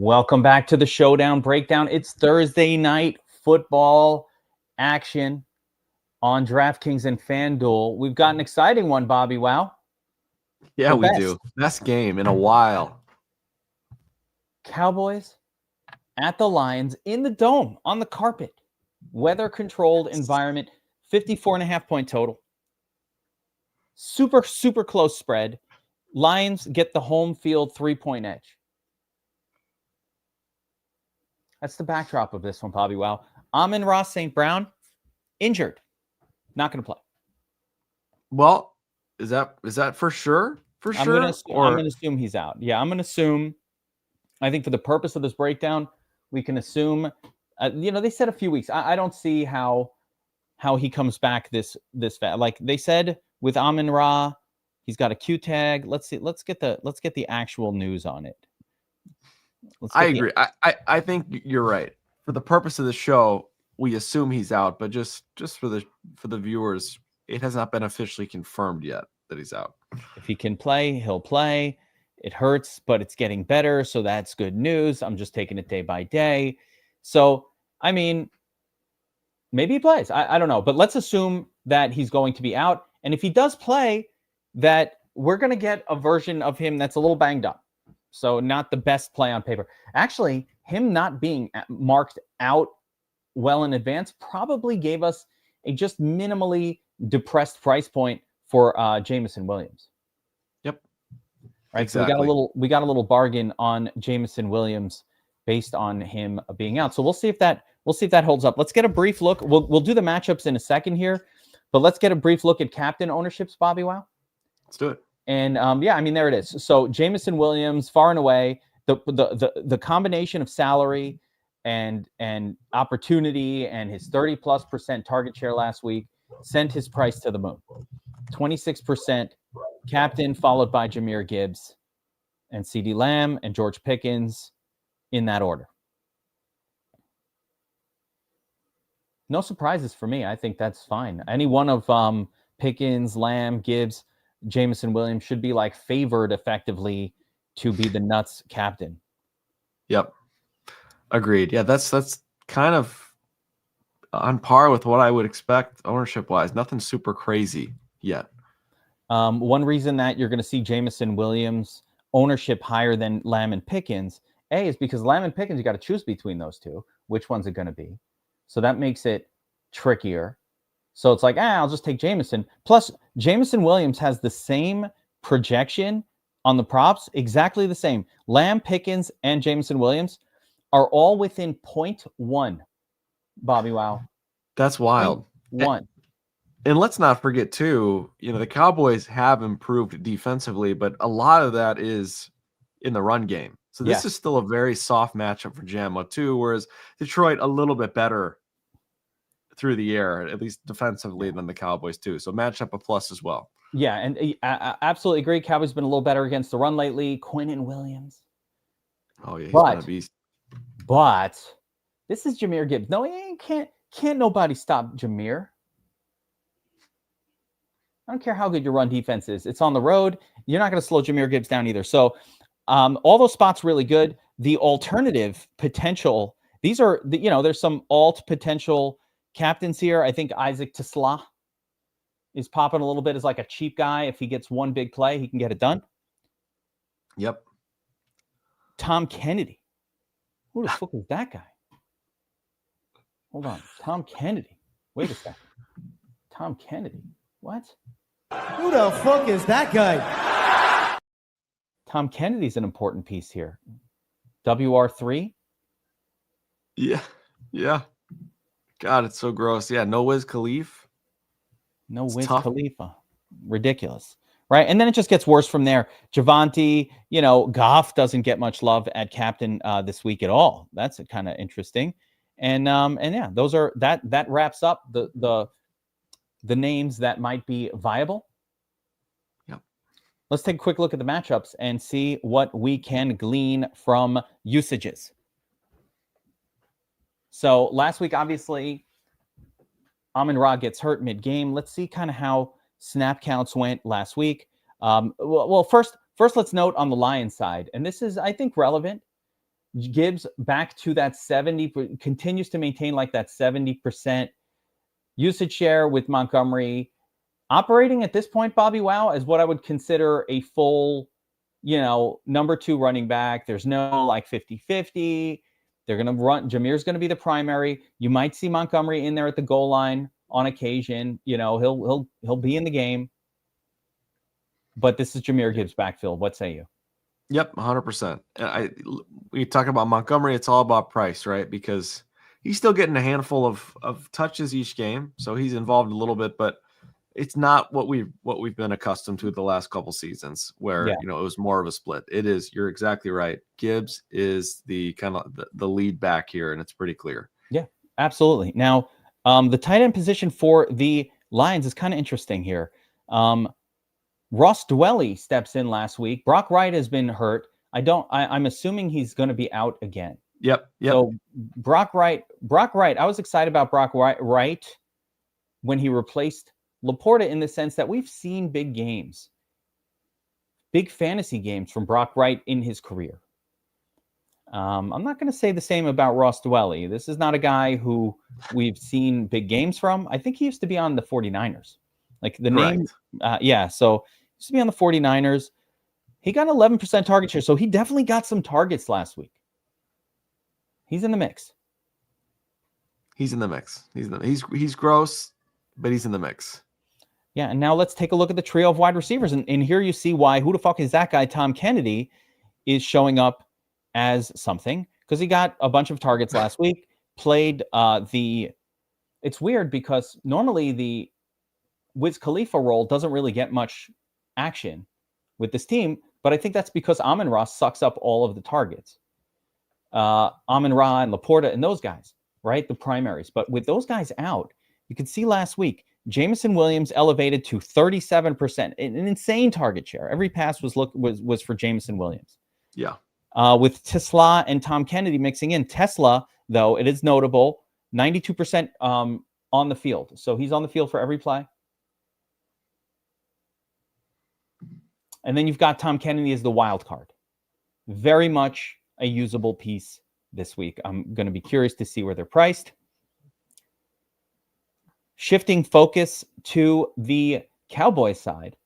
Welcome back to the Showdown Breakdown. It's Thursday night football action on DraftKings and FanDuel. We've got an exciting one, Bobbywow. Yeah, we do. Best game in a while. Cowboys at the Lions in the dome on the carpet. Weather-controlled environment, 54.5-point total. Super, super close spread. Lions get the home field 3-point edge. That's the backdrop of this one, Bobbywow. Amon-Ra St. Brown, injured. Not going to play. Well, is that for sure? For sure? I'm going to assume he's out. Yeah, I'm going to assume. I think for the purpose of this breakdown, we can assume. They said a few weeks. I don't see how he comes back this fast. Like they said with Amon-Ra, he's got a Q tag. Let's see. Let's get the actual news on it. I agree. I think you're right. For the purpose of the show, we assume he's out, but just for the viewers, it has not been officially confirmed yet that he's out. If he can play, he'll play. It hurts, but it's getting better, so that's good news. I'm just taking it day by day. So, I mean, maybe he plays. I don't know, but let's assume that he's going to be out. And if he does play, that we're going to get a version of him that's a little banged up. So not the best play on paper. Actually, him not being marked out well in advance probably gave us a just minimally depressed price point for Jameson Williams. Yep. Right. Exactly. So we got a little bargain on Jameson Williams based on him being out. So we'll see if that holds up. Let's get a brief look. We'll do the matchups in a second here, but let's get a brief look at captain ownerships, Bobbywow. Let's do it. And there it is. So Jameson Williams, far and away, the combination of salary and opportunity and his 30+% target share last week sent his price to the moon. 26% captain, followed by Jahmyr Gibbs and CeeDee Lamb and George Pickens in that order. No surprises for me. I think that's fine. Any one of Pickens, Lamb, Gibbs, Jameson Williams should be like favored effectively to be the nuts captain. Yep. Agreed. Yeah, that's kind of on par with what I would expect ownership wise. Nothing super crazy yet. One reason that you're going to see Jameson Williams ownership higher than Lamb and Pickens, is because Lamb and Pickens, you got to choose between those two. Which one's it going to be? So that makes it trickier. So it's like, I'll just take Jameson. Plus, Jameson Williams has the same projection on the props, exactly the same. Lamb, Pickens, and Jameson Williams are all within 0.1. Bobbywow. That's wild. 0.1. And let's not forget, too, the Cowboys have improved defensively, but a lot of that is in the run game. So this is still a very soft matchup for Jammo, too, whereas Detroit a little bit better through the air, at least defensively, than the Cowboys too. So matchup a plus as well. Yeah, and I absolutely agree. Cowboys been a little better against the run lately. Quinnen Williams. Oh yeah, he's been a beast. But this is Jahmyr Gibbs. No, he can't nobody stop Jahmyr. I don't care how good your run defense is. It's on the road. You're not going to slow Jahmyr Gibbs down either. So all those spots really good. The alternative potential. These are there's some alt potential captains here. I think Isaac Tesla is popping a little bit as like a cheap guy. If he gets one big play, he can get it done. Yep. Tom Kennedy. Who the fuck is that guy? Hold on. Tom Kennedy. Wait a second. Tom Kennedy. What? Who the fuck is that guy? Tom Kennedy's an important piece here. WR3. Yeah. Yeah. God, it's so gross. Yeah, no Wiz Khalifa. No Wiz Khalifa. Ridiculous. Right? And then it just gets worse from there. Javonte, Goff doesn't get much love at captain this week at all. That's kind of interesting. And yeah, those are that wraps up the names that might be viable. Yep. Let's take a quick look at the matchups and see what we can glean from usages. So last week, obviously, Amon-Ra gets hurt mid-game. Let's see kind of how snap counts went last week. Well, first let's note on the Lions side, and this is, I think, relevant. Gibbs back to that 70, continues to maintain like that 70% usage share, with Montgomery operating at this point, Bobbywow, as what I would consider a full, number 2 running back. There's no like 50-50. They're going to run. Jameer's going to be the primary. You might see Montgomery in there at the goal line on occasion. He'll be in the game. But this is Jahmyr Gibbs' backfield. What say you? Yep, 100%. We talk about Montgomery. It's all about price, right? Because he's still getting a handful of touches each game, so he's involved a little bit, but it's not what we've been accustomed to the last couple seasons, where it was more of a split. It is. You're exactly right. Gibbs is the kind of the lead back here, and it's pretty clear. Yeah, absolutely. Now, the tight end position for the Lions is kind of interesting here. Ross Dwelly steps in last week. Brock Wright has been hurt. I'm assuming he's going to be out again. Yep. So Brock Wright. I was excited about Brock Wright when he replaced Laporta, in the sense that we've seen big games, big fantasy games from Brock Wright in his career. I'm not going to say the same about Ross Dwelly. This is not a guy who we've seen big games from. I think he used to be on the 49ers. Like the name. So he used to be on the 49ers. He got 11% target share, so he definitely got some targets last week. He's in the mix. He's gross, but he's in the mix. Yeah, and now let's take a look at the trio of wide receivers. And here you see why, who the fuck is that guy, Tom Kennedy, is showing up as something. Because he got a bunch of targets last week, played it's weird because normally the Wiz Khalifa role doesn't really get much action with this team, but I think that's because Amon-Ra sucks up all of the targets. Amon-Ra and Laporta and those guys, right? The primaries. But with those guys out, you can see last week, Jameson Williams elevated to 37%, an insane target share. Every pass was for Jameson Williams. Yeah. With Tesla and Tom Kennedy mixing in. Tesla, though, it is notable, 92% on the field. So he's on the field for every play. And then you've got Tom Kennedy as the wild card. Very much a usable piece this week. I'm going to be curious to see where they're priced. Shifting focus to the Cowboys side,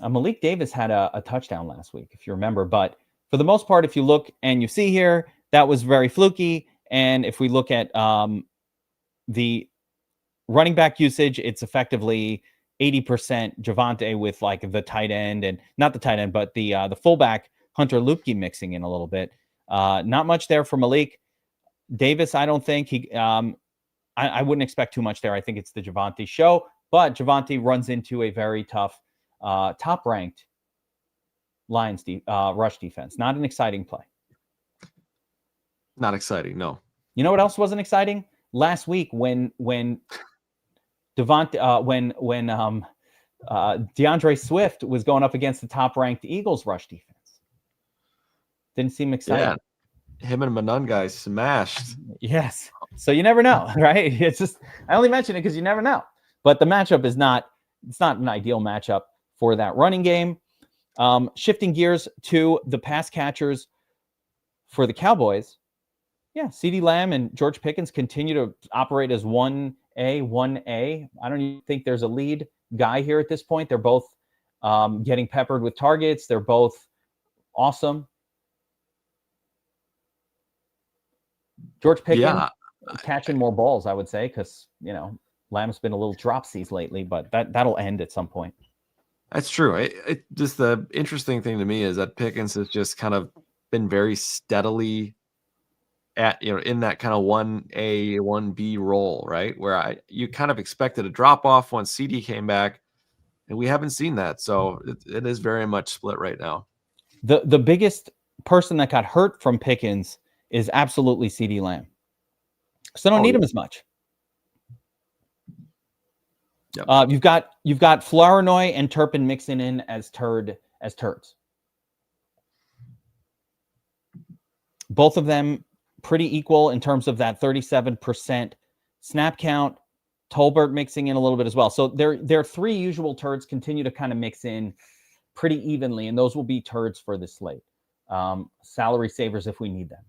Malik Davis had a touchdown last week, if you remember. But for the most part, if you look and you see here, that was very fluky. And if we look at the running back usage, it's effectively 80% Javonte with like the tight end, and not the tight end, but the fullback Hunter Luepke mixing in a little bit. Not much there for Malik Davis. I don't think I wouldn't expect too much there. I think it's the Javonte show, but Javonte runs into a very tough, top-ranked Lions rush defense. Not an exciting play. Not exciting, no. You know what else wasn't exciting? Last week when DeAndre Swift was going up against the top-ranked Eagles rush defense. Didn't seem exciting. Yeah. Him and Manon guys smashed. Yes. So you never know, right? It's just, I only mention it because you never know. But the matchup it's not an ideal matchup for that running game. Shifting gears to the pass catchers for the Cowboys. Yeah, CeeDee Lamb and George Pickens continue to operate as 1A. I don't even think there's a lead guy here at this point. They're both getting peppered with targets. They're both awesome. George Pickens catching more balls, I would say, because, Lamb's been a little dropsies lately, but that'll end at some point. That's true. It just the interesting thing to me is that Pickens has just kind of been very steadily at, in that kind of 1A, 1B role, right? Where you kind of expected a drop off once CD came back, and we haven't seen that. So it is very much split right now. The biggest person that got hurt from Pickens is absolutely CeeDee Lamb. So I don't need him as much. Yep. You've got Flournoy and Turpin mixing in as turds. Both of them pretty equal in terms of that 37% snap count. Tolbert mixing in a little bit as well. So their three usual turds continue to kind of mix in pretty evenly, and those will be turds for this slate. Salary savers if we need them.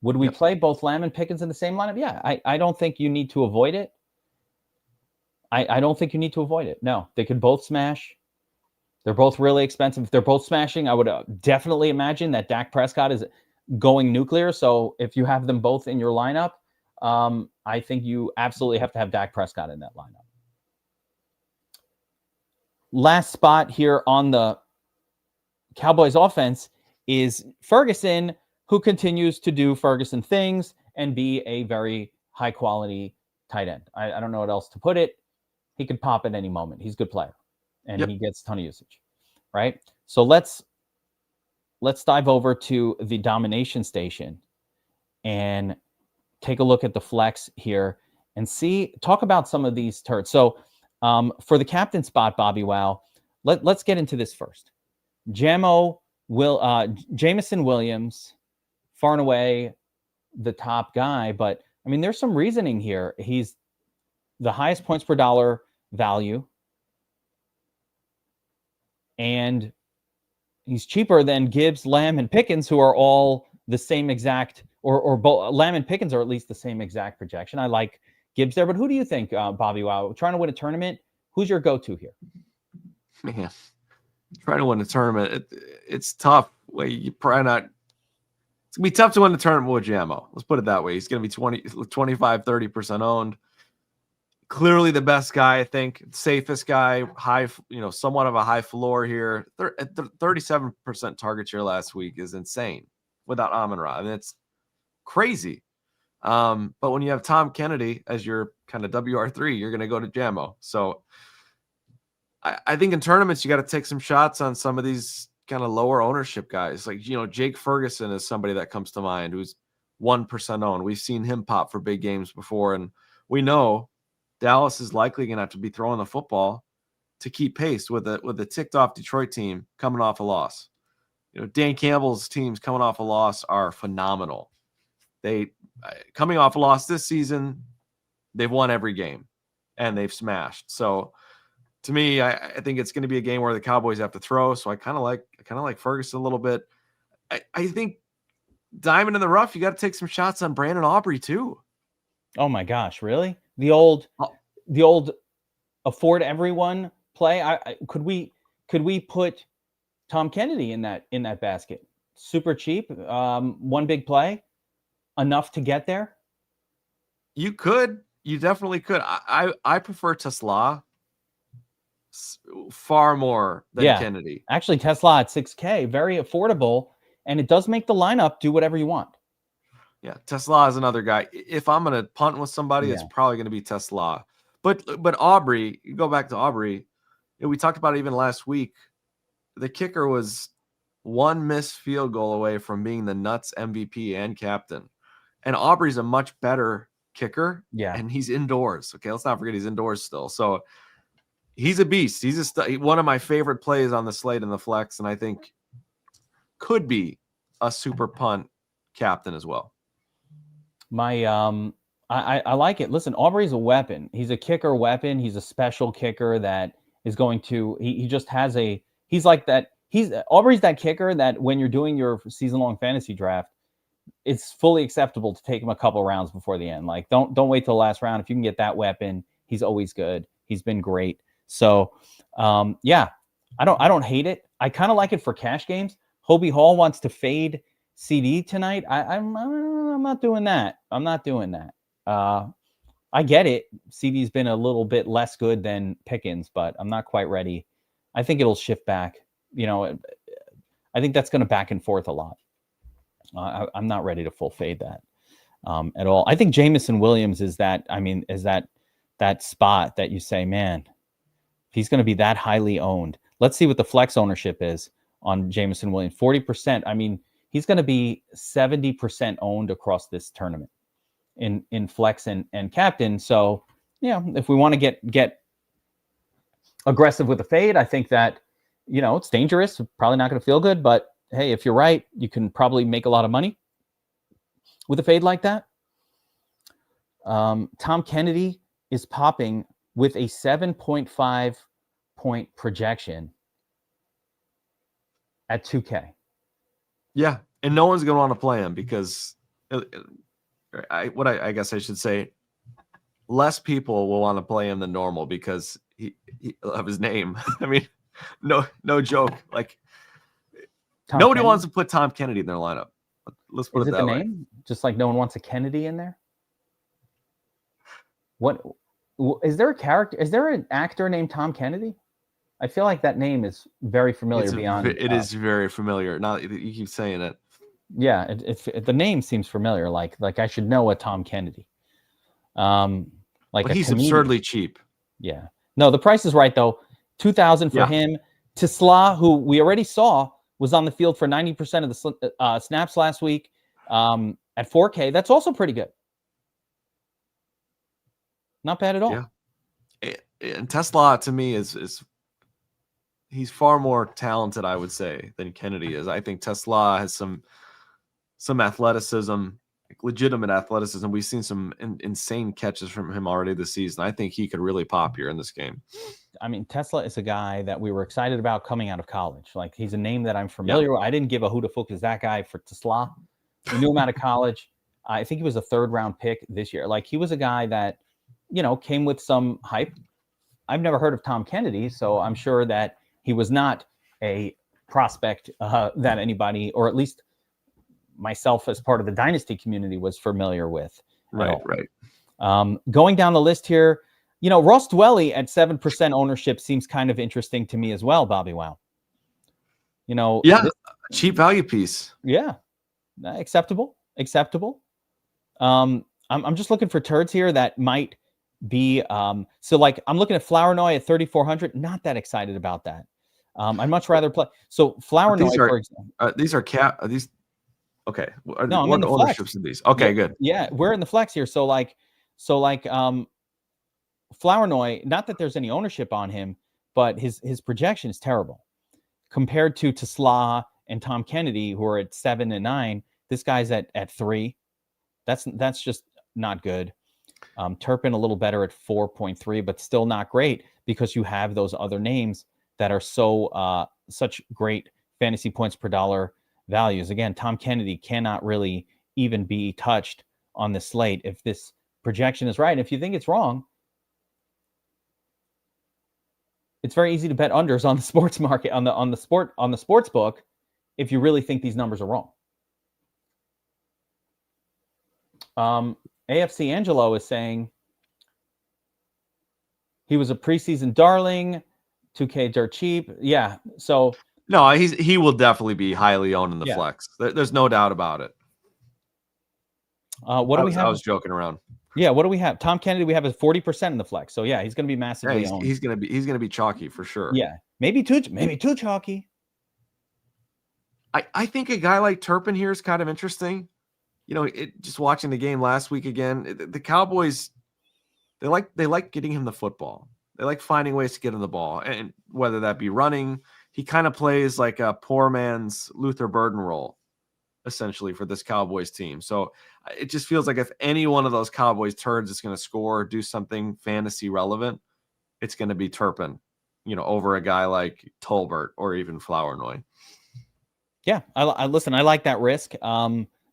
Would we play both Lamb and Pickens in the same lineup? Yeah, I don't think you need to avoid it. I don't think you need to avoid it. No, they could both smash. They're both really expensive. If they're both smashing, I would definitely imagine that Dak Prescott is going nuclear. So if you have them both in your lineup, I think you absolutely have to have Dak Prescott in that lineup. Last spot here on the Cowboys offense is Ferguson, who continues to do Ferguson things and be a very high quality tight end. I don't know what else to put it. He could pop at any moment. He's a good player, and he gets a ton of usage, right? So let's dive over to the domination station and take a look at the flex here and talk about some of these turds. So for the captain spot, Bobbywow, let's get into this first. Jameson Williams, far and away the top guy, but I mean, there's some reasoning here. He's the highest points per dollar value, and he's cheaper than Gibbs, Lamb, and Pickens, who are all the same exact, or both. Lamb and Pickens are at least the same exact projection. I like Gibbs there, but who do you think, Bobbywow, trying to win a tournament? Who's your go-to here? Man, trying to win a tournament, it's tough. You probably not. It's gonna be tough to win the tournament with Jamo. Let's put it that way. He's gonna be 25, 30% owned. Clearly the best guy, I think, safest guy, high, somewhat of a high floor here. 37% target share last week is insane without Amon-Ra. I mean, it's crazy. But when you have Tom Kennedy as your kind of WR3, you're going to go to Jamo. So I think in tournaments, you got to take some shots on some of these kind of lower ownership guys. Like, Jake Ferguson is somebody that comes to mind who's 1% owned. We've seen him pop for big games before, and we know Dallas is likely going to have to be throwing the football to keep pace with a ticked off Detroit team coming off a loss. Dan Campbell's teams coming off a loss are phenomenal. They coming off a loss this season, they've won every game and they've smashed. So to me, I think it's going to be a game where the Cowboys have to throw. So I kind of like Ferguson a little bit. I think diamond in the rough, you got to take some shots on Brandon Aubrey too. Oh my gosh, really? The old afford everyone play. Could we put Tom Kennedy in that basket? Super cheap, one big play, enough to get there. You definitely could. I prefer Tesla far more than Kennedy. Actually, Tesla at $6K, very affordable, and it does make the lineup do whatever you want. Yeah, Tesla is another guy. If I'm going to punt with somebody, it's probably going to be Tesla. But Aubrey, you go back to Aubrey, we talked about it even last week. The kicker was one missed field goal away from being the Nuts MVP and captain. And Aubrey's a much better kicker. Yeah. And he's indoors. Okay, let's not forget he's indoors still. So he's a beast. He's one of my favorite plays on the slate in the flex, and I think could be a super punt captain as well. I like it. Listen, Aubrey's a weapon. He's a kicker weapon. He's a special kicker that is going to, he just has he's like that. Aubrey's that kicker that when you're doing your season-long fantasy draft, it's fully acceptable to take him a couple rounds before the end. Like, don't wait till the last round. If you can get that weapon, he's always good. He's been great. So, I don't hate it. I kind of like it for cash games. Hobie Hall wants to fade CD tonight. I'm not doing that. I'm not doing that. I get it. CD's been a little bit less good than Pickens, but I'm not quite ready. I think it'll shift back. I think that's going to back and forth a lot. I'm not ready to full fade that at all. I think Jameson Williams is that spot that you say, man, he's going to be that highly owned. Let's see what the flex ownership is on Jameson Williams. 40%. I mean, he's going to be 70% owned across this tournament in flex and captain. So, if we want to get aggressive with the fade, I think that, it's dangerous. Probably not going to feel good, but hey, if you're right, you can probably make a lot of money with a fade like that. Tom Kennedy is popping with a 7.5 point projection at 2K. Yeah. And no one's going to want to play him because I guess I should say, less people will want to play him than normal because he of his name. I mean, no joke. Like nobody wants to put Tom Kennedy in their lineup. Let's put it that way. Name? Just like no one wants a Kennedy in there. What is there a character? Is there an actor named Tom Kennedy? I feel like that name is very familiar. It is very familiar. Now you keep saying it. Yeah, the name seems familiar. Like I should know a Tom Kennedy. But he's absurdly cheap. Yeah. No, the price is right though. 2,000 for him. Tesla, who we already saw was on the field for 90% of the snaps last week at 4K. That's also pretty good. Not bad at all. Yeah. And Tesla to me is he's far more talented, I would say, than Kennedy is. I think Tesla has some athleticism, legitimate athleticism. We've seen some insane catches from him already this season. I think he could really pop here in this game. I mean, Tesla is a guy that we were excited about coming out of college. Like he's a name that I'm familiar with. I didn't give a who the fuck is that guy for Tesla. We knew him out of college. I think he was a 3rd round pick this year. Like he was a guy that, came with some hype. I've never heard of Tom Kennedy, so I'm sure that he was not a prospect that anybody, or at least myself as part of the dynasty community, was familiar with. Right. Going down the list here, Ross Dwelly at 7% ownership seems kind of interesting to me as well, Bobbywow. Cheap value piece. Yeah, acceptable. I'm just looking for turds here that might be so like I'm looking at Flournoy at 3,400. Not that excited about that. I'd much rather play. So Flournoy, for example, these are these. Okay. No, I'm in the ownerships of these. Okay, good. Yeah, we're in the flex here. So like Flournoy, not that there's any ownership on him, but his projection is terrible compared to Tesla and Tom Kennedy, who are at 7 and 9. This guy's at 3. That's just not good. Turpin a little better at 4.3, but still not great because you have those other names that are such great fantasy points per dollar values. Again, Tom Kennedy cannot really even be touched on the slate if this projection is right. And if you think it's wrong, it's very easy to bet unders on the sports market, on the sports book, if you really think these numbers are wrong. AFC Angelo is saying he was a preseason darling, 2K dirt cheap. Yeah. So no, he will definitely be highly owned in the flex. There's no doubt about it. What do we have? I was joking around. Yeah. What do we have? Tom Kennedy, we have a 40% in the flex. So yeah, he's going to be massively owned. He's going to be chalky for sure. Yeah. Maybe too chalky. I think a guy like Turpin here is kind of interesting. Just watching the game last week again, the Cowboys, they like getting him the football. They like finding ways to get him the ball, and whether that be running, he kind of plays like a poor man's Luther Burden role, essentially, for this Cowboys team. So it just feels like if any one of those Cowboys turds is going to score or do something fantasy relevant, it's going to be Turpin, over a guy like Tolbert or even Flournoy. Yeah, I listen. I like that risk.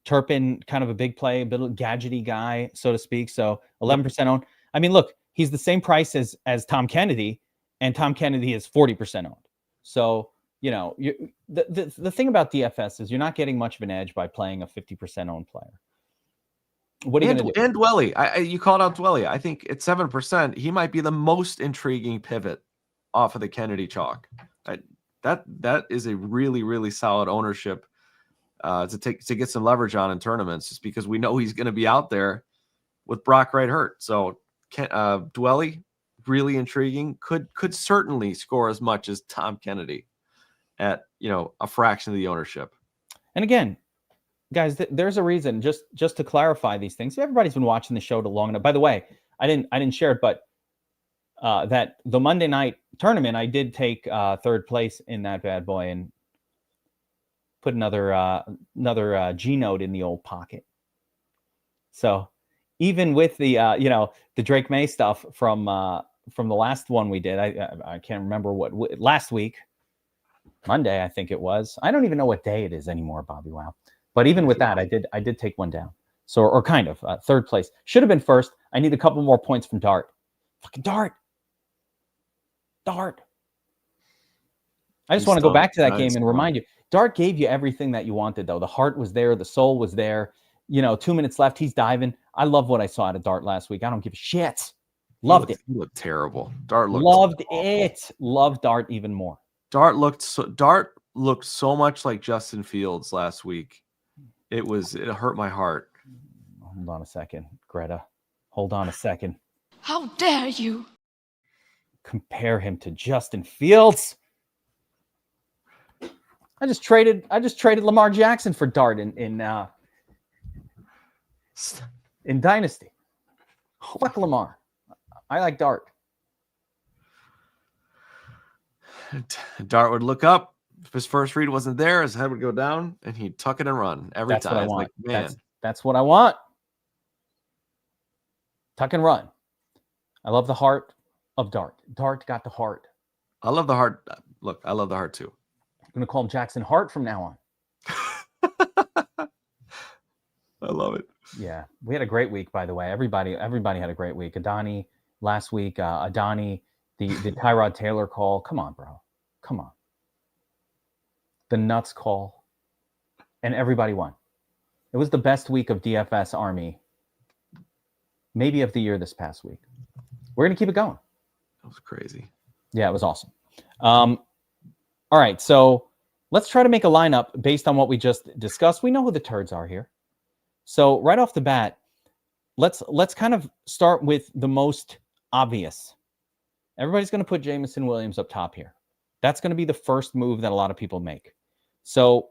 Turpin, kind of a big play, a bit of a gadgety guy, so to speak. So 11% owned. I mean, look, he's the same price as Tom Kennedy, and Tom Kennedy is 40% owned. So, the thing about DFS is you're not getting much of an edge by playing a 50% owned player. What are you going to do? And Dwelly, you called out Dwelly. I think at 7%, he might be the most intriguing pivot off of the Kennedy chalk. That is a really, really solid ownership to get some leverage on in tournaments, just because we know he's going to be out there with Brock Wright hurt. So Dwelly, really intriguing, could certainly score as much as Tom Kennedy at a fraction of the ownership. And again, guys, there's a reason, just to clarify these things. Everybody's been watching the show long enough. By the way, I didn't share it, but that the Monday night tournament, I did take 3rd place in that bad boy and put another G note in the old pocket. So even with the the Drake May stuff from the last one we did, I can't remember what last week, Monday I think it was. I don't even know what day it is anymore, Bobbywow. But even with that, I did take one down. So, or kind of third place. Should have been first. I need a couple more points from Dart. Fucking Dart. I just want to go back to that game and remind you, Dart gave you everything that you wanted, though. The heart was there. The soul was there. 2 minutes left. He's diving. I love what I saw out of Dart last week. I don't give a shit. Loved it. He looked terrible. Dart looked loved awful. it. Loved Dart even more. Dart looked so much like Justin Fields last week. It hurt my heart. Hold on a second, Greta. Hold on a second. How dare you compare him to Justin Fields? I just traded Lamar Jackson for Dart in Dynasty. Fuck Lamar. I like Dart. Dart would look up. If his first read wasn't there, his head would go down, and he'd tuck it and run every time. What I want. Like, man, that's what I want. Tuck and run. I love the heart of Dart. Dart got the heart. I love the heart. Look, I love the heart too. I'm going to call him Jackson Hart from now on. I love it. Yeah. We had a great week, by the way. Everybody had a great week. Adani last week, Adani, the Tyrod Taylor call. Come on, bro. Come on. The nuts call. And everybody won. It was the best week of DFS Army, maybe of the year this past week. We're going to keep it going. That was crazy. Yeah, it was awesome. All right, so let's try to make a lineup based on what we just discussed. We know who the turds are here. So right off the bat, let's kind of start with the most obvious. Everybody's going to put Jameson Williams up top here. That's going to be the first move that a lot of people make. So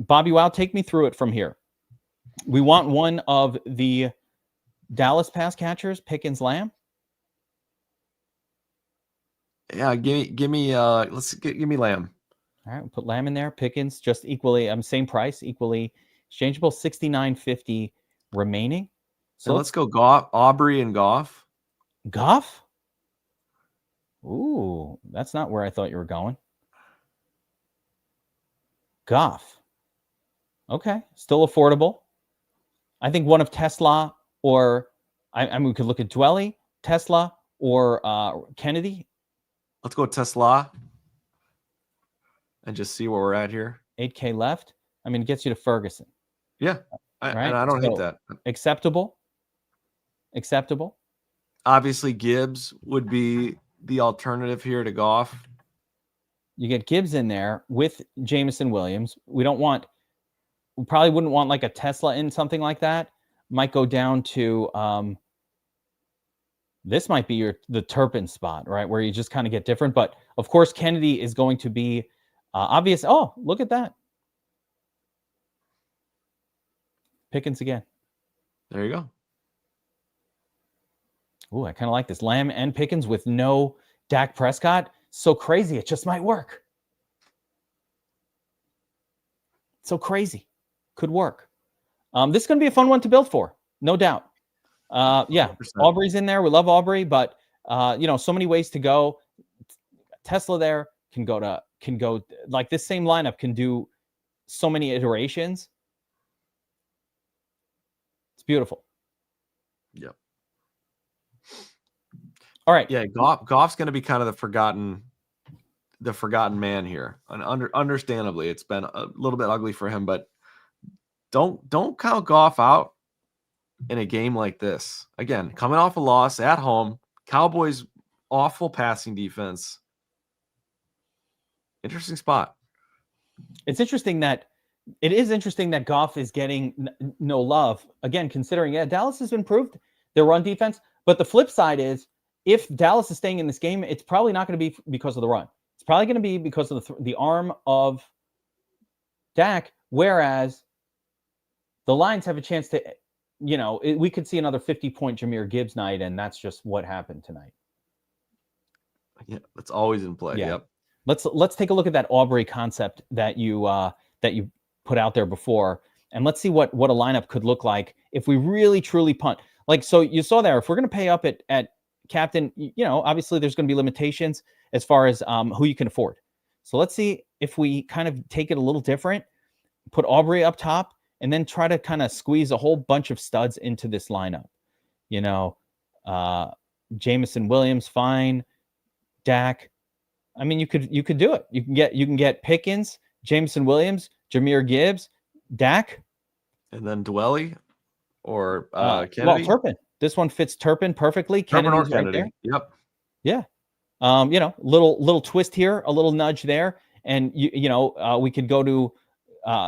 Bobbywow, take me through it from here. We want one of the Dallas pass catchers, Pickens, Lamb. Yeah, give me Lamb. All right, we'll put Lamb in there. Pickens just equally, same price, equally exchangeable, $69.50 remaining. So let's go Aubrey and Goff. Goff? Ooh, that's not where I thought you were going. Goff. Okay, still affordable. I think one of Tesla or we could look at Dwelly, Tesla, or Kennedy. Let's go Tesla and just see where we're at here. 8K left. It gets you to Ferguson. Yeah, and I don't hate that. Acceptable. Obviously, Gibbs would be the alternative here to Goff. You get Gibbs in there with Jameson Williams. We probably wouldn't want like a Tesla in something like that. Might go down to this might be the Turpin spot, right? Where you just kind of get different. But of course, Kennedy is going to be obvious. Oh, look at that. Pickens again. There you go. Ooh, I kind of like this. Lamb and Pickens with no Dak Prescott. So crazy. It just might work. So crazy. Could work. This is going to be a fun one to build for. No doubt. Yeah, 100%. Aubrey's in there. We love Aubrey, but so many ways to go. Tesla there can go like this same lineup can do so many iterations. It's beautiful. Yep. All right. Yeah, Goff's going to be kind of the forgotten man here. And understandably, it's been a little bit ugly for him, but don't count Goff out in a game like this. Again, coming off a loss at home, Cowboys awful passing defense. Interesting spot. It is interesting that Goff is getting no love. Again, considering Dallas has improved their run defense, but the flip side is if Dallas is staying in this game, it's probably not going to be because of the run. It's probably going to be because of the arm of Dak, whereas the Lions have a chance to, we could see another 50-point Jahmyr Gibbs night, and that's just what happened tonight. Yeah, that's always in play. Yeah. Yep. Let's take a look at that Aubrey concept that you put out there before, and let's see what a lineup could look like if we really truly punt. Like, so you saw there, if we're going to pay up at captain, obviously there's going to be limitations as far as who you can afford. So let's see if we kind of take it a little different, put Aubrey up top, and then try to kind of squeeze a whole bunch of studs into this lineup. You know, Jameson Williams, fine. Dak. I mean, you could do it. You can get Pickens, Jameson Williams, Jahmyr Gibbs, Dak, and then Dwelly or Kennedy. Well, Turpin. This one fits Turpin perfectly. Kennedy's right there. Yep. Yeah. You know, little twist here, a little nudge there, and we could go to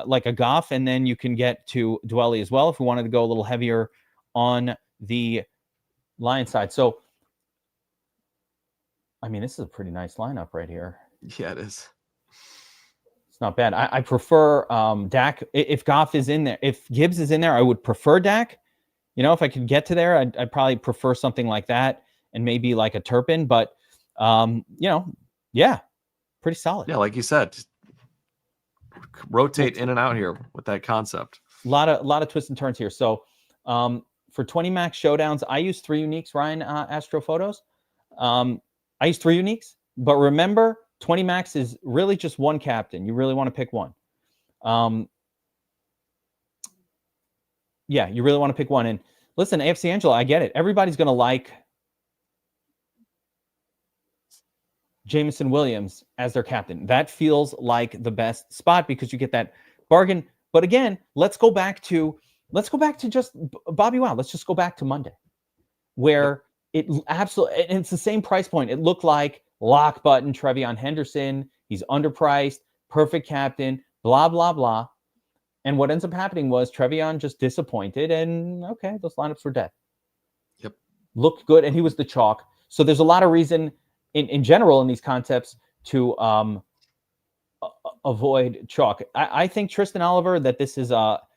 like a Goff, and then you can get to Dwelly as well if we wanted to go a little heavier on the Lion side. So, I mean, this is a pretty nice lineup right here. Yeah, it is. It's not bad. I prefer Dak. If Goff is in there, if Gibbs is in there, I would prefer Dak. You know, if I could get to there, I'd probably prefer something like that, and maybe like a Turpin. But yeah, pretty solid. Yeah, like you said, just rotate in and out here with that concept. A lot of twists and turns here. So for 20 max showdowns, I use 3 uniques, Ryan, Astro Photos. I use 3 uniques, but remember, 20 max is really just one captain. You really want to pick one. Yeah, you really want to pick one. And listen, AFC Angela, I get it. Everybody's going to like Jameson Williams as their captain. That feels like the best spot because you get that bargain. But again, let's go back to just Bobbywow. Let's just go back to Monday, where it absolutely, and it's the same price point. It looked like lock button Trevion Henderson. He's underpriced, perfect captain, blah, blah, blah. And what ends up happening was Trevion just disappointed, and okay, those lineups were dead. Yep. Looked good, and he was the chalk. So there's a lot of reason in general in these concepts to avoid chalk. I think, Tristan Oliver, that this is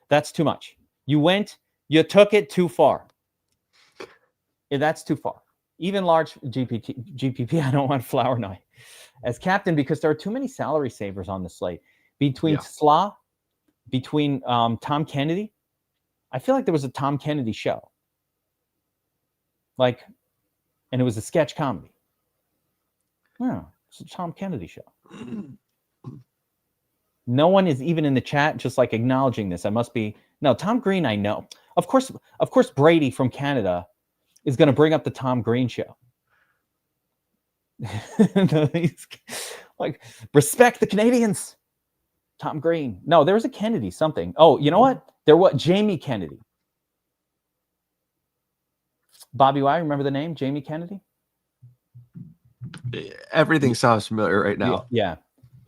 that's too much. You took it too far. That's too far. Even large GPP, I don't want Flournoy as captain because there are too many salary savers on the slate. Between Sla, between Tom Kennedy, I feel like there was a Tom Kennedy show. And it was a sketch comedy. Yeah, it's a Tom Kennedy show. No one is even in the chat just like acknowledging this. No, Tom Green, I know. Of course, Brady from Canada is going to bring up the Tom Green show. He's like, respect the Canadians. Tom Green. No, there was a Kennedy something. Oh, you know what? Jamie Kennedy. Bobbywow, remember the name? Jamie Kennedy? Everything sounds familiar right now. Yeah.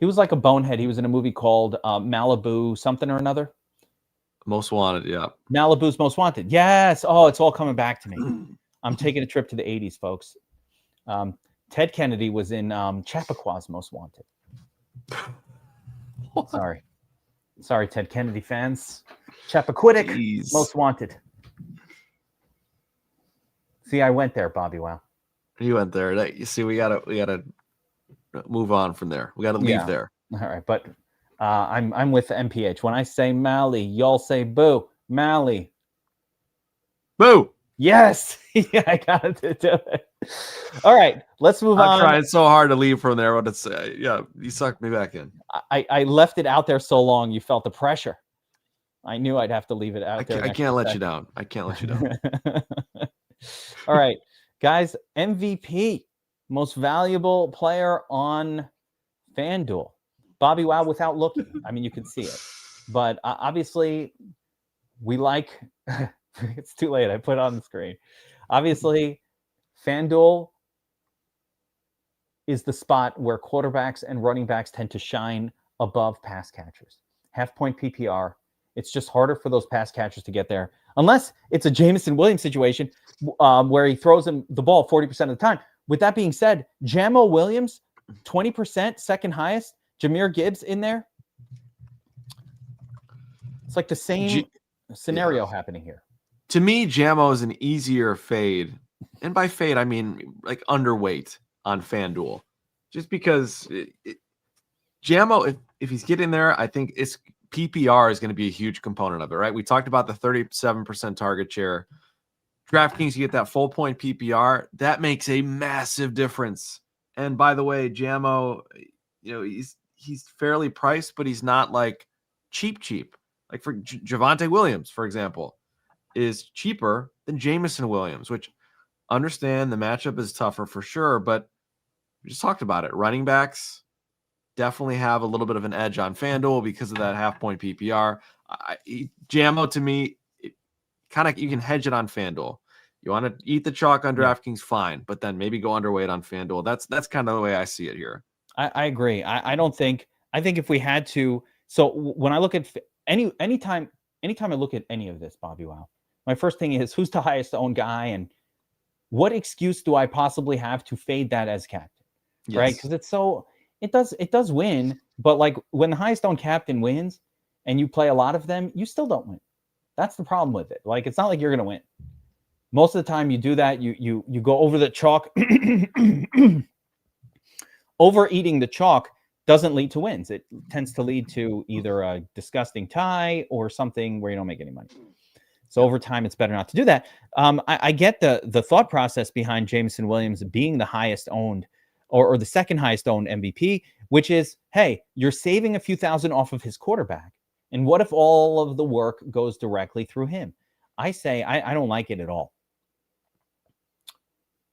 He was like a bonehead. He was in a movie called Malibu something or another. Most Wanted, yeah. Malibu's Most Wanted. Yes. Oh, it's all coming back to me. I'm taking a trip to the 80s, folks. Ted Kennedy was in Chappaqua Most Wanted. Sorry, Ted Kennedy fans. Chappaquiddick Most Wanted. See, I went there, Bobbywow. You went there. You see, we gotta move on from there. We gotta leave there. All right, but I'm with MPH. When I say Mally, y'all say boo. Mally. Boo. Yes. Yeah, I got to do it. All right, let's move on. I'm trying so hard to leave from there, but it's you sucked me back in. I left it out there so long, you felt the pressure. I knew I'd have to leave it out there. I can't let you down. I can't let you down. All right, guys, MVP, most valuable player on FanDuel. Bobbywow without looking. I mean, you can see it. But obviously, we like... It's too late. I put it on the screen. Obviously, FanDuel is the spot where quarterbacks and running backs tend to shine above pass catchers. Half-point PPR. It's just harder for those pass catchers to get there. Unless it's a Jameson Williams situation where he throws him the ball 40% of the time. With that being said, Jamo Williams, 20%, second highest. Jahmyr Gibbs in there. It's like the same scenario happening here. To me, Jamo is an easier fade. And by fade, I mean like underweight on FanDuel. Just because Jamo, if he's getting there, I think it's PPR is going to be a huge component of it, right? We talked about the 37% target share. DraftKings, you get that full point PPR. That makes a massive difference. And by the way, Jamo, he's fairly priced, but he's not like cheap. Like for Javonte Williams, for example, is cheaper than Jamison Williams, which understand the matchup is tougher for sure, but we just talked about it. Running backs definitely have a little bit of an edge on FanDuel because of that half-point PPR. Jammo, to me, kind of you can hedge it on FanDuel. You want to eat the chalk on DraftKings, fine, but then maybe go underweight on FanDuel. That's kind of the way I see it here. I agree. I think if we had to, so when I look at anytime I look at any of this, Bobbywow, my first thing is who's the highest owned guy and what excuse do I possibly have to fade that as captain, right? Because it does win, but like when the highest owned captain wins and you play a lot of them, you still don't win. That's the problem with it. Like, it's not like you're going to win. Most of the time you do that, you go over the chalk. Overeating the chalk doesn't lead to wins. It tends to lead to either a disgusting tie or something where you don't make any money. So over time, it's better not to do that. I get the thought process behind Jamison Williams being the highest owned or the second highest owned MVP, which is, hey, you're saving a few thousand off of his quarterback. And what if all of the work goes directly through him? I say I don't like it at all.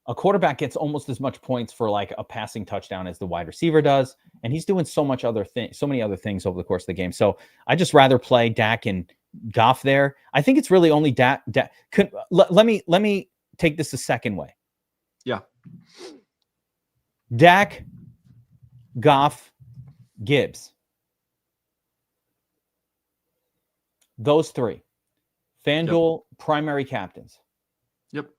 A quarterback gets almost as much points for like a passing touchdown as the wide receiver does. And he's doing so many other things over the course of the game. So I just rather play Dak and Goff there. I think it's really only Dak. Let me take this a second way. Yeah. Dak, Goff, Gibbs. Those three. FanDuel primary captains. Yep.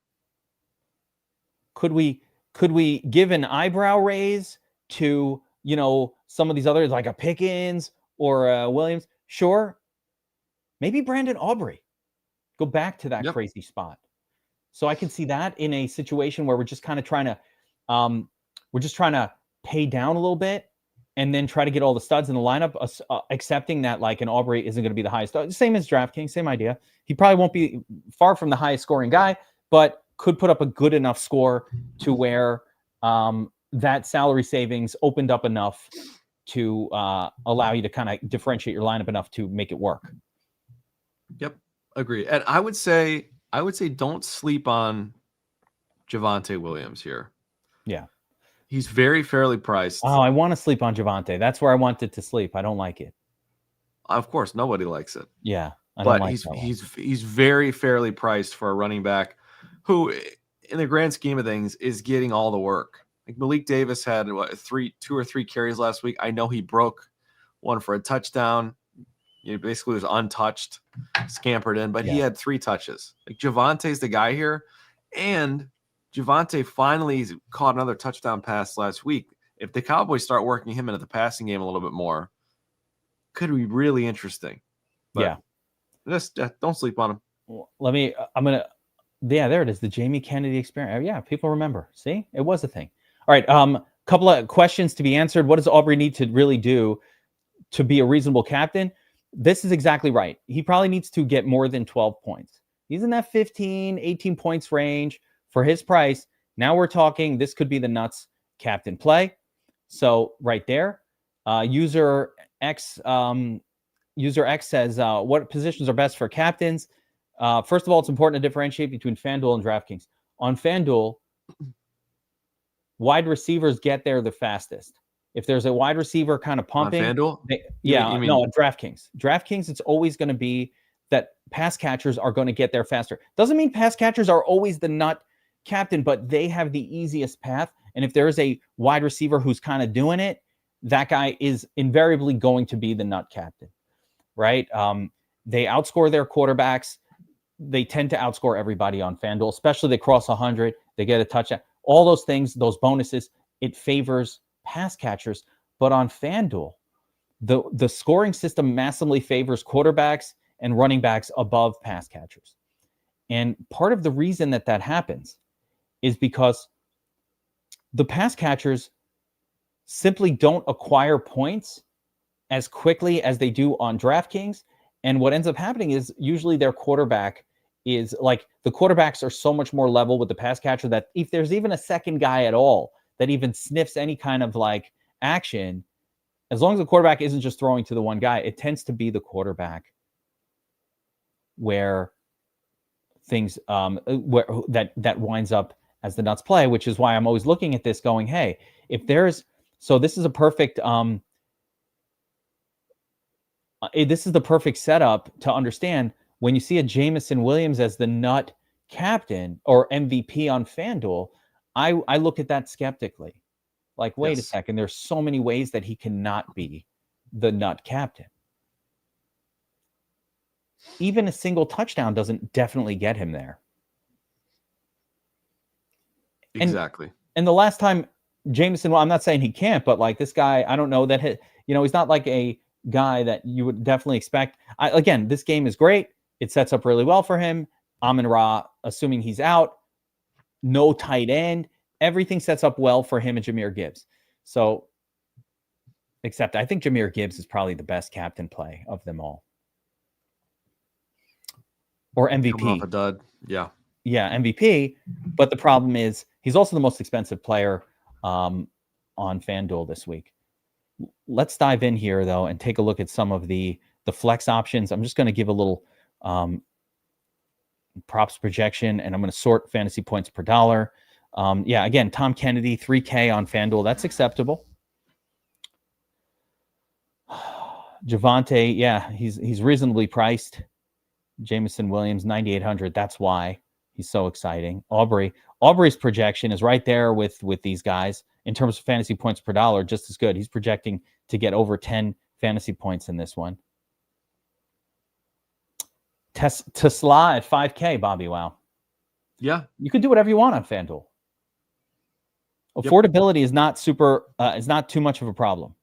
Could we give an eyebrow raise to, some of these others like a Pickens or a Williams? Sure. Maybe Brandon Aubrey. Go back to that crazy spot. So I can see that in a situation where we're just kind of trying to pay down a little bit and then try to get all the studs in the lineup, accepting that like an Aubrey isn't going to be the highest. Same as DraftKings, same idea. He probably won't be far from the highest scoring guy, but could put up a good enough score to where that salary savings opened up enough to allow you to kind of differentiate your lineup enough to make it work. Yep, agree. And I would say don't sleep on Javonte Williams here. Yeah. He's very fairly priced. Oh, I want to sleep on Javonte. That's where I wanted to sleep. I don't like it. Of course, nobody likes it. Yeah. But he's very fairly priced for a running back who, in the grand scheme of things, is getting all the work. Like Malik Davis had 2 or 3 carries last week. I know he broke one for a touchdown. He basically was untouched, scampered in, but he had 3 touches. Like Javonte's the guy here, and Javonte finally caught another touchdown pass last week. If the Cowboys start working him into the passing game a little bit more, could be really interesting. But just don't sleep on him. There it is. The Jamie Kennedy experience. Yeah, people remember. See, it was a thing. All right. Couple of questions to be answered. What does Aubrey need to really do to be a reasonable captain? This is exactly right. He probably needs to get more than 12 points. He's in that 15, 18 points range for his price. Now we're talking, this could be the nuts captain play. So right there, user X says, what positions are best for captains? First of all, it's important to differentiate between FanDuel and DraftKings. On FanDuel, wide receivers get there the fastest. If there's a wide receiver kind of pumping, on FanDuel? DraftKings. DraftKings, it's always going to be that pass catchers are going to get there faster. Doesn't mean pass catchers are always the nut captain, but they have the easiest path. And if there is a wide receiver who's kind of doing it, that guy is invariably going to be the nut captain, right? They outscore their quarterbacks. They tend to outscore everybody on FanDuel, especially they cross 100. They get a touchdown. All those things, those bonuses, it favors pass catchers. But on FanDuel, the scoring system massively favors quarterbacks and running backs above pass catchers. And part of the reason that happens is because the pass catchers simply don't acquire points as quickly as they do on DraftKings. And what ends up happening is usually their quarterback is like, the quarterbacks are so much more level with the pass catcher that if there's even a second guy at all that even sniffs any kind of like action, as long as the quarterback isn't just throwing to the one guy, it tends to be the quarterback where things where that winds up as the nuts play, which is why I'm always looking at this going, hey, if there's this is a perfect this is the perfect setup to understand when you see a Jameson Williams as the nut captain or MVP on FanDuel. I look at that skeptically. Like, wait a second, there's so many ways that he cannot be the nut captain. Even a single touchdown doesn't definitely get him there. Exactly. And the last time Jameson, well, I'm not saying he can't, but like this guy, I don't know that he's not like a guy that you would definitely expect. Again, this game is great. It sets up really well for him. Amon-Ra, assuming he's out, no tight end. Everything sets up well for him and Jahmyr Gibbs. So, except I think Jahmyr Gibbs is probably the best captain play of them all. Or MVP. Coming off a dud. Yeah. Yeah, MVP. But the problem is he's also the most expensive player on FanDuel this week. Let's dive in here, though, and take a look at some of the flex options. I'm just going to give a little props projection, and I'm going to sort fantasy points per dollar. Again, Tom Kennedy, 3K on FanDuel. That's acceptable. Javonte, he's reasonably priced. Jameson Williams, 9,800. That's why he's so exciting. Aubrey's projection is right there with these guys in terms of fantasy points per dollar, just as good. He's projecting to get over 10 fantasy points in this one. Tesla at 5K, Bobbywow. Yeah. You could do whatever you want on FanDuel. Affordability is not is not too much of a problem.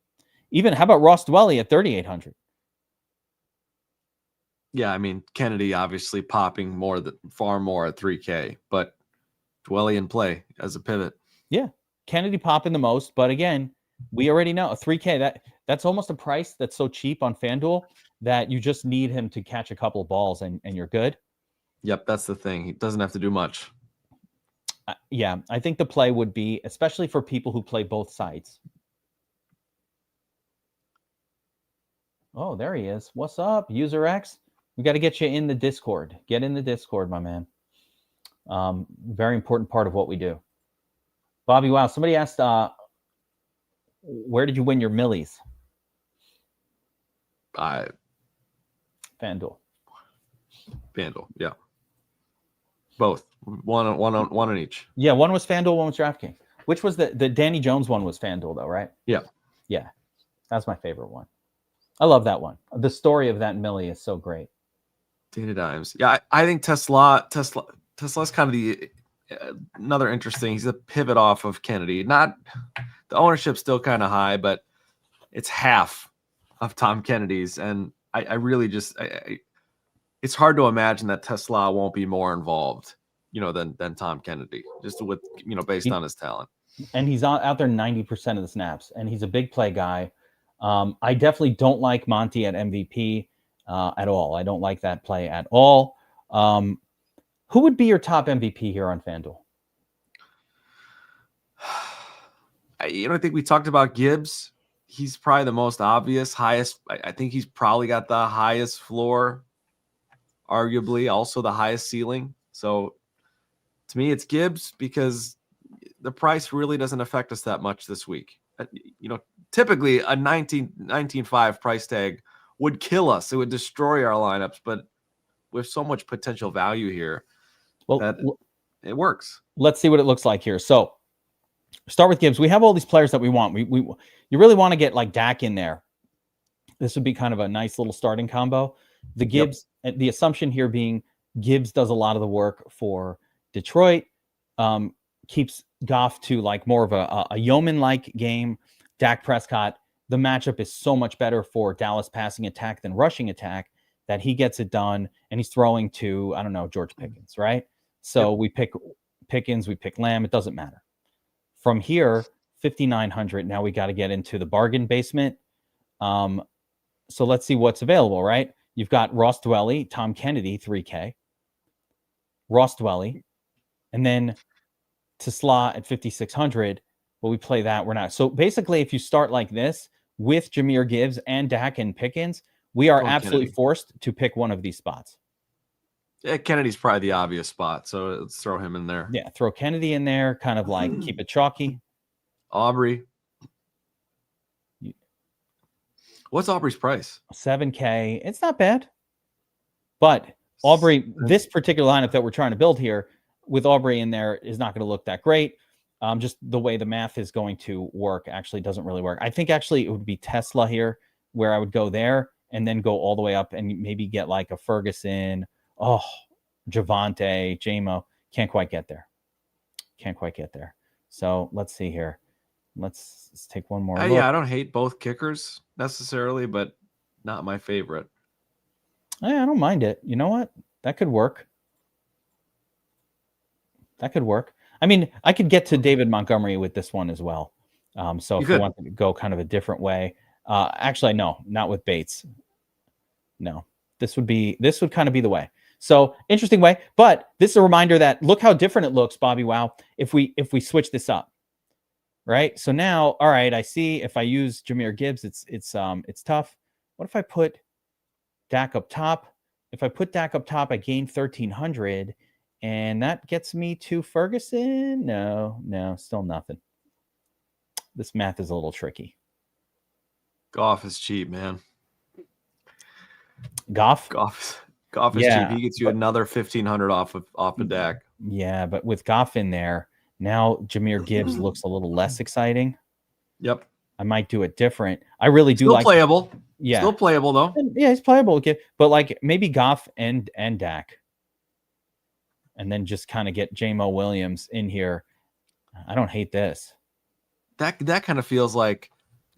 Even, how about Ross Dwelly at 3,800? Yeah, I mean, Kennedy obviously popping far more at 3K, but Dwelly in play as a pivot. Yeah, Kennedy popping the most, but again, we already know a 3K, that's almost a price that's so cheap on FanDuel that you just need him to catch a couple of balls and you're good. Yep, that's the thing. He doesn't have to do much. I think the play would be, especially for people who play both sides. Oh, there he is. What's up, User X? We got to get you in the Discord. Get in the Discord, my man. Very important part of what we do. Bobbywow, somebody asked, where did you win your millies? FanDuel, yeah. Both. One on each. Yeah, one was FanDuel, one was DraftKings. Which was the Danny Jones one was FanDuel, though, right? Yeah. Yeah. That's my favorite one. I love that one. The story of that Millie is so great. Dana Dimes. Yeah, I think Tesla's kind of another interesting. He's a pivot off of Kennedy. Not the ownership's still kind of high, but it's half of Tom Kennedy's, and I really just it's hard to imagine that Tesla won't be more involved, than Tom Kennedy, just with based on his talent. And he's out there 90% of the snaps, and he's a big play guy. I definitely don't like Monty at MVP at all. I don't like that play at all. Who would be your top MVP here on FanDuel? I think we talked about Gibbs. He's probably the most obvious, highest. I think he's probably got the highest floor, arguably also the highest ceiling. So to me, it's Gibbs because the price really doesn't affect us that much this week. Typically a 19.5 price tag would kill us. It would destroy our lineups, but with so much potential value here, that it works. Let's see what it looks like here. So start with Gibbs. We have all these players that we want. You really want to get like Dak in there. This would be kind of a nice little starting combo. The Gibbs, the assumption here being Gibbs does a lot of the work for Detroit, keeps Goff to like more of a yeoman-like game. Dak Prescott, the matchup is so much better for Dallas passing attack than rushing attack that he gets it done, and he's throwing to, I don't know, George Pickens, right? So we pick Pickens, we pick Lamb, it doesn't matter. From here, 5,900, now we got to get into the bargain basement. So let's see what's available, right? You've got Ross Dwelly, Tom Kennedy, 3K. Ross Dwelly, and then Tesla at 5,600. Will we play that? We're not. So basically, if you start like this with Jahmyr Gibbs and Dak and Pickens, we are absolutely forced to pick one of these spots. Yeah, Kennedy's probably the obvious spot, so let's throw him in there. Yeah, throw Kennedy in there, kind of like keep it chalky. Aubrey. What's Aubrey's price? $7K. It's not bad. But Aubrey, this particular lineup that we're trying to build here with Aubrey in there is not going to look that great. Just the way the math is going to work actually doesn't really work. I think actually it would be Tesla here where I would go there and then go all the way up and maybe get like a Ferguson. Oh, Javonte, JMO. Can't quite get there. So let's see here. Let's take one more look. Yeah, I don't hate both kickers necessarily, but not my favorite. I don't mind it. You know what? That could work. I mean, I could get to David Montgomery with this one as well. So if you want to go kind of a different way, actually, no, not with Bates. No, this would kind of be the way. So interesting way, but this is a reminder that look how different it looks, Bobbywow, if we switch this up, right? So now, all right, I see if I use Jahmyr Gibbs, it's tough. What if I put Dak up top? If I put Dak up top, I gain 1,300, and that gets me to Ferguson. No, still nothing. This math is a little tricky. Goff is cheap, man. Goff is cheap. He gets you another 1,500 off of Dak. Yeah, but with Goff in there, now Jahmyr Gibbs looks a little less exciting. Yep. I might do it different. I really do like playable. Yeah. Still playable though. Yeah, he's playable. But like maybe Goff and Dak. And then just kind of get J-Mo Williams in here. I don't hate this. That kind of feels like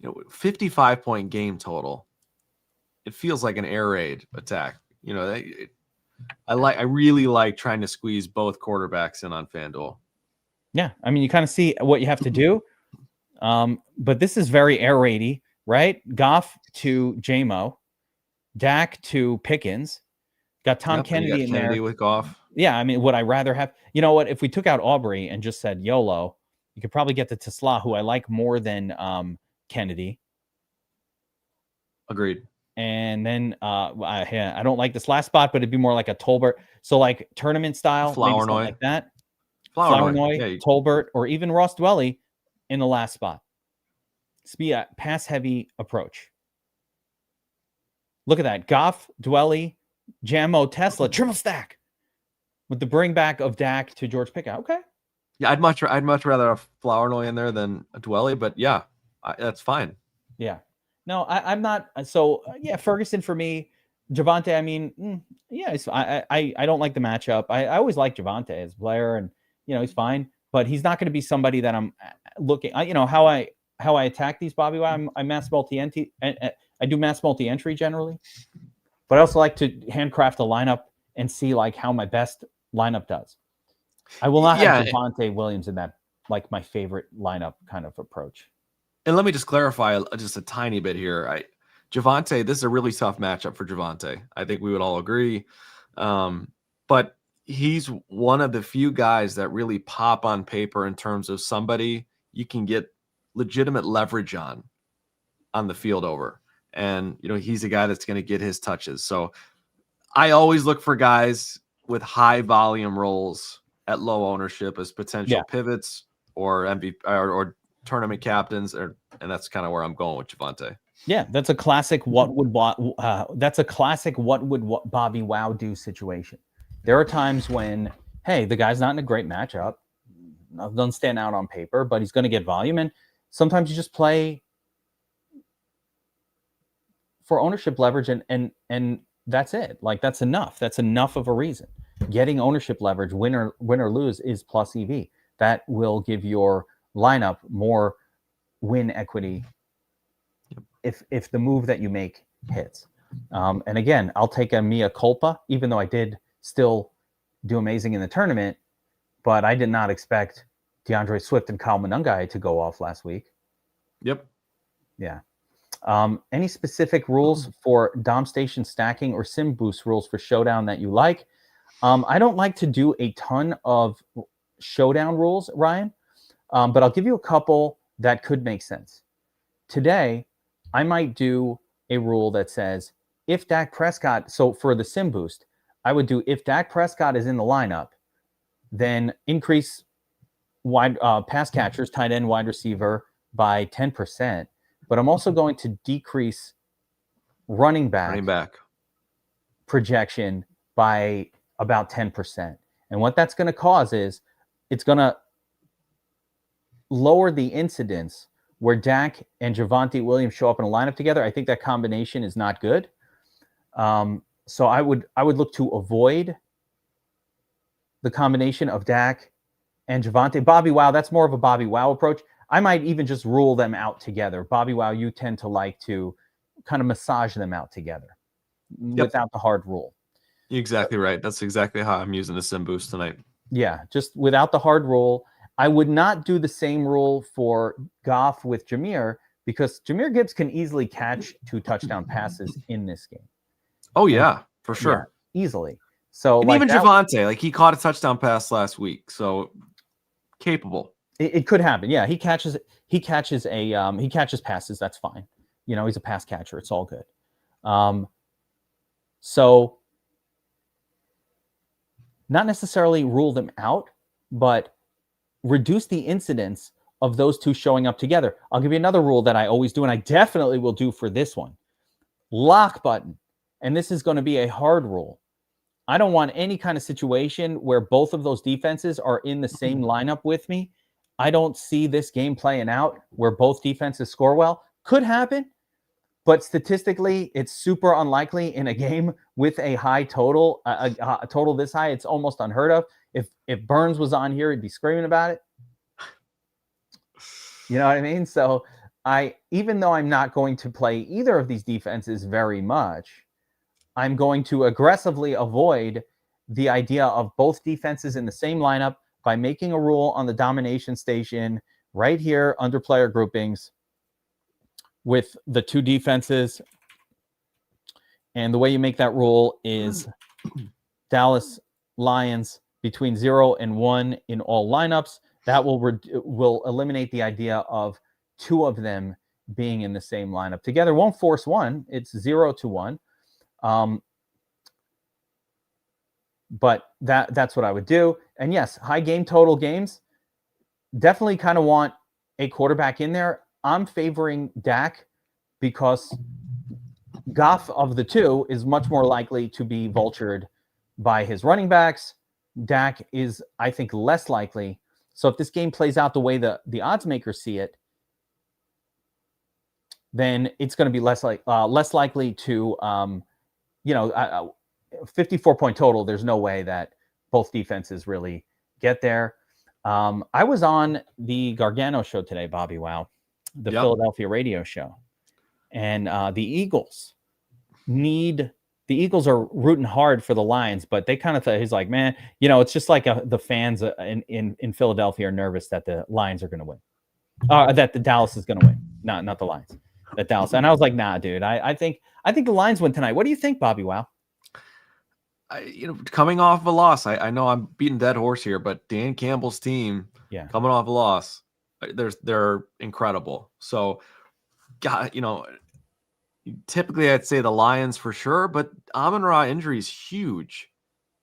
55-point game total. It feels like an air raid attack. I really like trying to squeeze both quarterbacks in on FanDuel. Yeah, I mean, you kind of see what you have to do. But this is very air raidy, right? Goff to J-Mo, Dak to Pickens. Got Tom Kennedy in Kennedy there with Goff. Yeah, I mean, would I rather have? You know what? If we took out Aubrey and just said YOLO, you could probably get the Tesla, who I like more than Kennedy. Agreed. And then I don't like this last spot, but it'd be more like a Tolbert. So like tournament style, maybe something like that. Flournoy, Tolbert, or even Ross Dwelly in the last spot. It's be a pass heavy approach. Look at that. Goff, Dwelly, Jammo, Tesla, triple stack with the bring back of Dak to George Pickett. Okay. Yeah, I'd much rather have Flournoy in there than a Dwelly, but yeah, that's fine. Yeah. No, I'm not. So yeah, Ferguson for me. Javonte, I mean, yeah, I don't like the matchup. I always like Javonte as a player, and he's fine, but he's not going to be somebody that I'm looking. How I attack these Bobby. I mass multi-entry. I do mass multi-entry generally, but I also like to handcraft a lineup and see like how my best lineup does. I will not have Javonte Williams in that like my favorite lineup kind of approach. And let me just clarify just a tiny bit here. Javonte, this is a really tough matchup for Javonte. I think we would all agree. But he's one of the few guys that really pop on paper in terms of somebody you can get legitimate leverage on the field over. And, he's a guy that's going to get his touches. So I always look for guys with high volume roles at low ownership as potential pivots or MVP or tournament captains, and that's kind of where I'm going with Javonte. Yeah, that's a classic. What would Bobby Wow do situation? There are times when, hey, the guy's not in a great matchup, doesn't stand out on paper, but he's going to get volume, and sometimes you just play for ownership leverage, and that's it. Like that's enough. That's enough of a reason. Getting ownership leverage, win or lose, is plus EV. That will give your lineup more win equity if the move that you make hits. And again, I'll take a mea culpa, even though I did still do amazing in the tournament, but I did not expect DeAndre Swift and Kyle Monangai to go off last week. Yep. Yeah. Any specific rules for Dom Station stacking or Sim Boost rules for Showdown that you like? I don't like to do a ton of Showdown rules, Ryan, but I'll give you a couple that could make sense. Today, I might do a rule that says if Dak Prescott, so for the Sim Boost, I would do, if Dak Prescott is in the lineup, then increase wide pass catchers, tight end, wide receiver by 10%. But I'm also going to decrease running back projection by about 10%. And what that's going to cause is it's going to lower the incidence where Dak and Javonte Williams show up in a lineup together. I think that combination is not good. So I would look to avoid the combination of Dak and Javonte. Bobbywow, that's more of a Bobbywow approach. I might even just rule them out together. Bobbywow, you tend to like to kind of massage them out together without the hard rule. You're exactly right. That's exactly how I'm using the sim boost tonight. Yeah, just without the hard rule. I would not do the same rule for Goff with Jahmyr, because Jahmyr Gibbs can easily catch 2 touchdown passes in this game. Oh, yeah, for sure. Yeah, easily. So, and even Javonte, like, he caught a touchdown pass last week, so capable. It could happen. Yeah, he catches passes. That's fine. You know, he's a pass catcher. It's all good. So not necessarily rule them out, but reduce the incidence of those two showing up together. I'll give you another rule that I always do, and I definitely will do for this one. Lock button. And this is going to be a hard rule. I don't want any kind of situation where both of those defenses are in the same lineup with me. I don't see this game playing out where both defenses score well. Could happen, but statistically, it's super unlikely in a game with a high total, a total this high. It's almost unheard of. If Burns was on here, he'd be screaming about it. You know what I mean? So even though I'm not going to play either of these defenses very much, I'm going to aggressively avoid the idea of both defenses in the same lineup by making a rule on the domination station right here under player groupings with the two defenses. And the way you make that rule is Dallas Lions between 0 and 1 in all lineups. That will eliminate the idea of two of them being in the same lineup together. Won't force one. It's 0 to 1. But that's what I would do. And yes, high game total games, definitely kind of want a quarterback in there. I'm favoring Dak because Goff of the two is much more likely to be vultured by his running backs. Dak is, I think, less likely. So if this game plays out the way the odds makers see it, then it's going to be less likely to, 54-point total. There's no way that both defenses really get there. I was on the Gargano show today, Bobbywow, the Philadelphia radio show, and the Eagles are rooting hard for the Lions, but they kind of thought, he's like, man, it's just like the fans in Philadelphia are nervous that the Lions are going to win, that the Dallas is going to win, not the Lions, that Dallas. And I was like, nah, dude, I think the Lions win tonight. What do you think, Bobbywow? Coming off a loss, I know I'm beating dead horse here, but Dan Campbell's team, coming off a loss, they're incredible. So, typically I'd say the Lions for sure, but Amon-Ra injury is huge.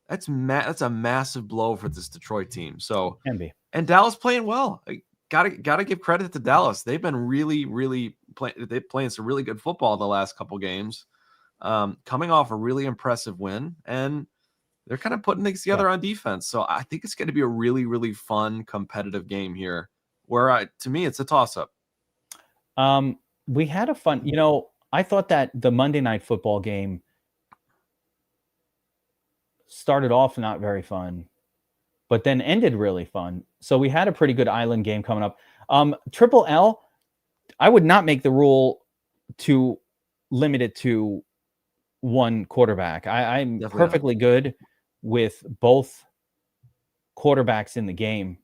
That's a massive blow for this Detroit team. So, can be. And Dallas playing well. Gotta give credit to Dallas. They've been really playing some really good football the last couple games. Coming off a really impressive win, and they're kind of putting things together on defense. So I think it's going to be a really, really fun, competitive game here where to me, it's a toss-up. We had a fun, I thought that the Monday Night Football game started off not very fun, but then ended really fun. So we had a pretty good island game coming up. Triple L, I would not make the rule to limit it to one quarterback. I'm perfectly good with both quarterbacks in the game.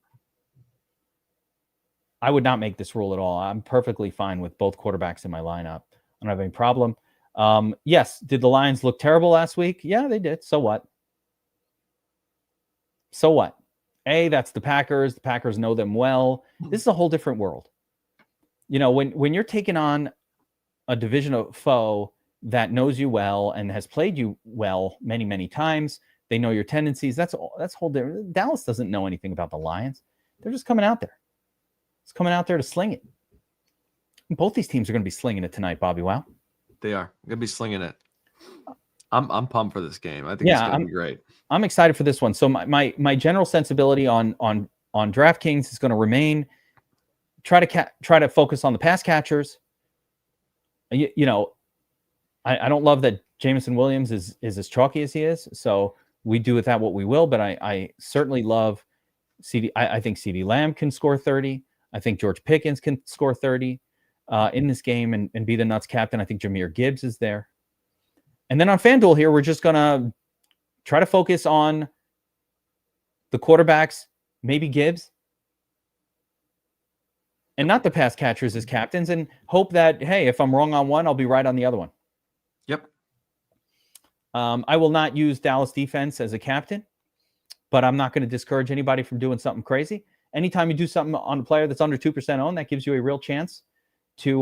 I would not make this rule at all. I'm perfectly fine with both quarterbacks in my lineup. I don't have any problem. Yes, did the Lions look terrible last week? Yeah, they did. So what? So what? That's the Packers. The Packers know them well. This is a whole different world. When you're taking on a divisional foe that knows you well and has played you well many, many times. They know your tendencies. That's whole different. Dallas doesn't know anything about the Lions. They're just coming out there. It's coming out there to sling it. Both these teams are going to be slinging it tonight, Bobbywow. They are going to be slinging it. I'm pumped for this game. I think it's going to be great. I'm excited for this one. So my general sensibility on DraftKings is going to remain try to focus on the pass catchers. I don't love that Jameson Williams is as chalky as he is. So we do with that what we will. But I certainly love CD. I think CD Lamb can score 30. I think George Pickens can score 30 in this game and be the nuts captain. I think Jahmyr Gibbs is there. And then on FanDuel here, we're just going to try to focus on the quarterbacks, maybe Gibbs, and not the pass catchers as captains, and hope that, hey, if I'm wrong on one, I'll be right on the other one. Yep. I will not use Dallas defense as a captain, but I'm not going to discourage anybody from doing something crazy. Anytime you do something on a player that's under 2% owned, that gives you a real chance to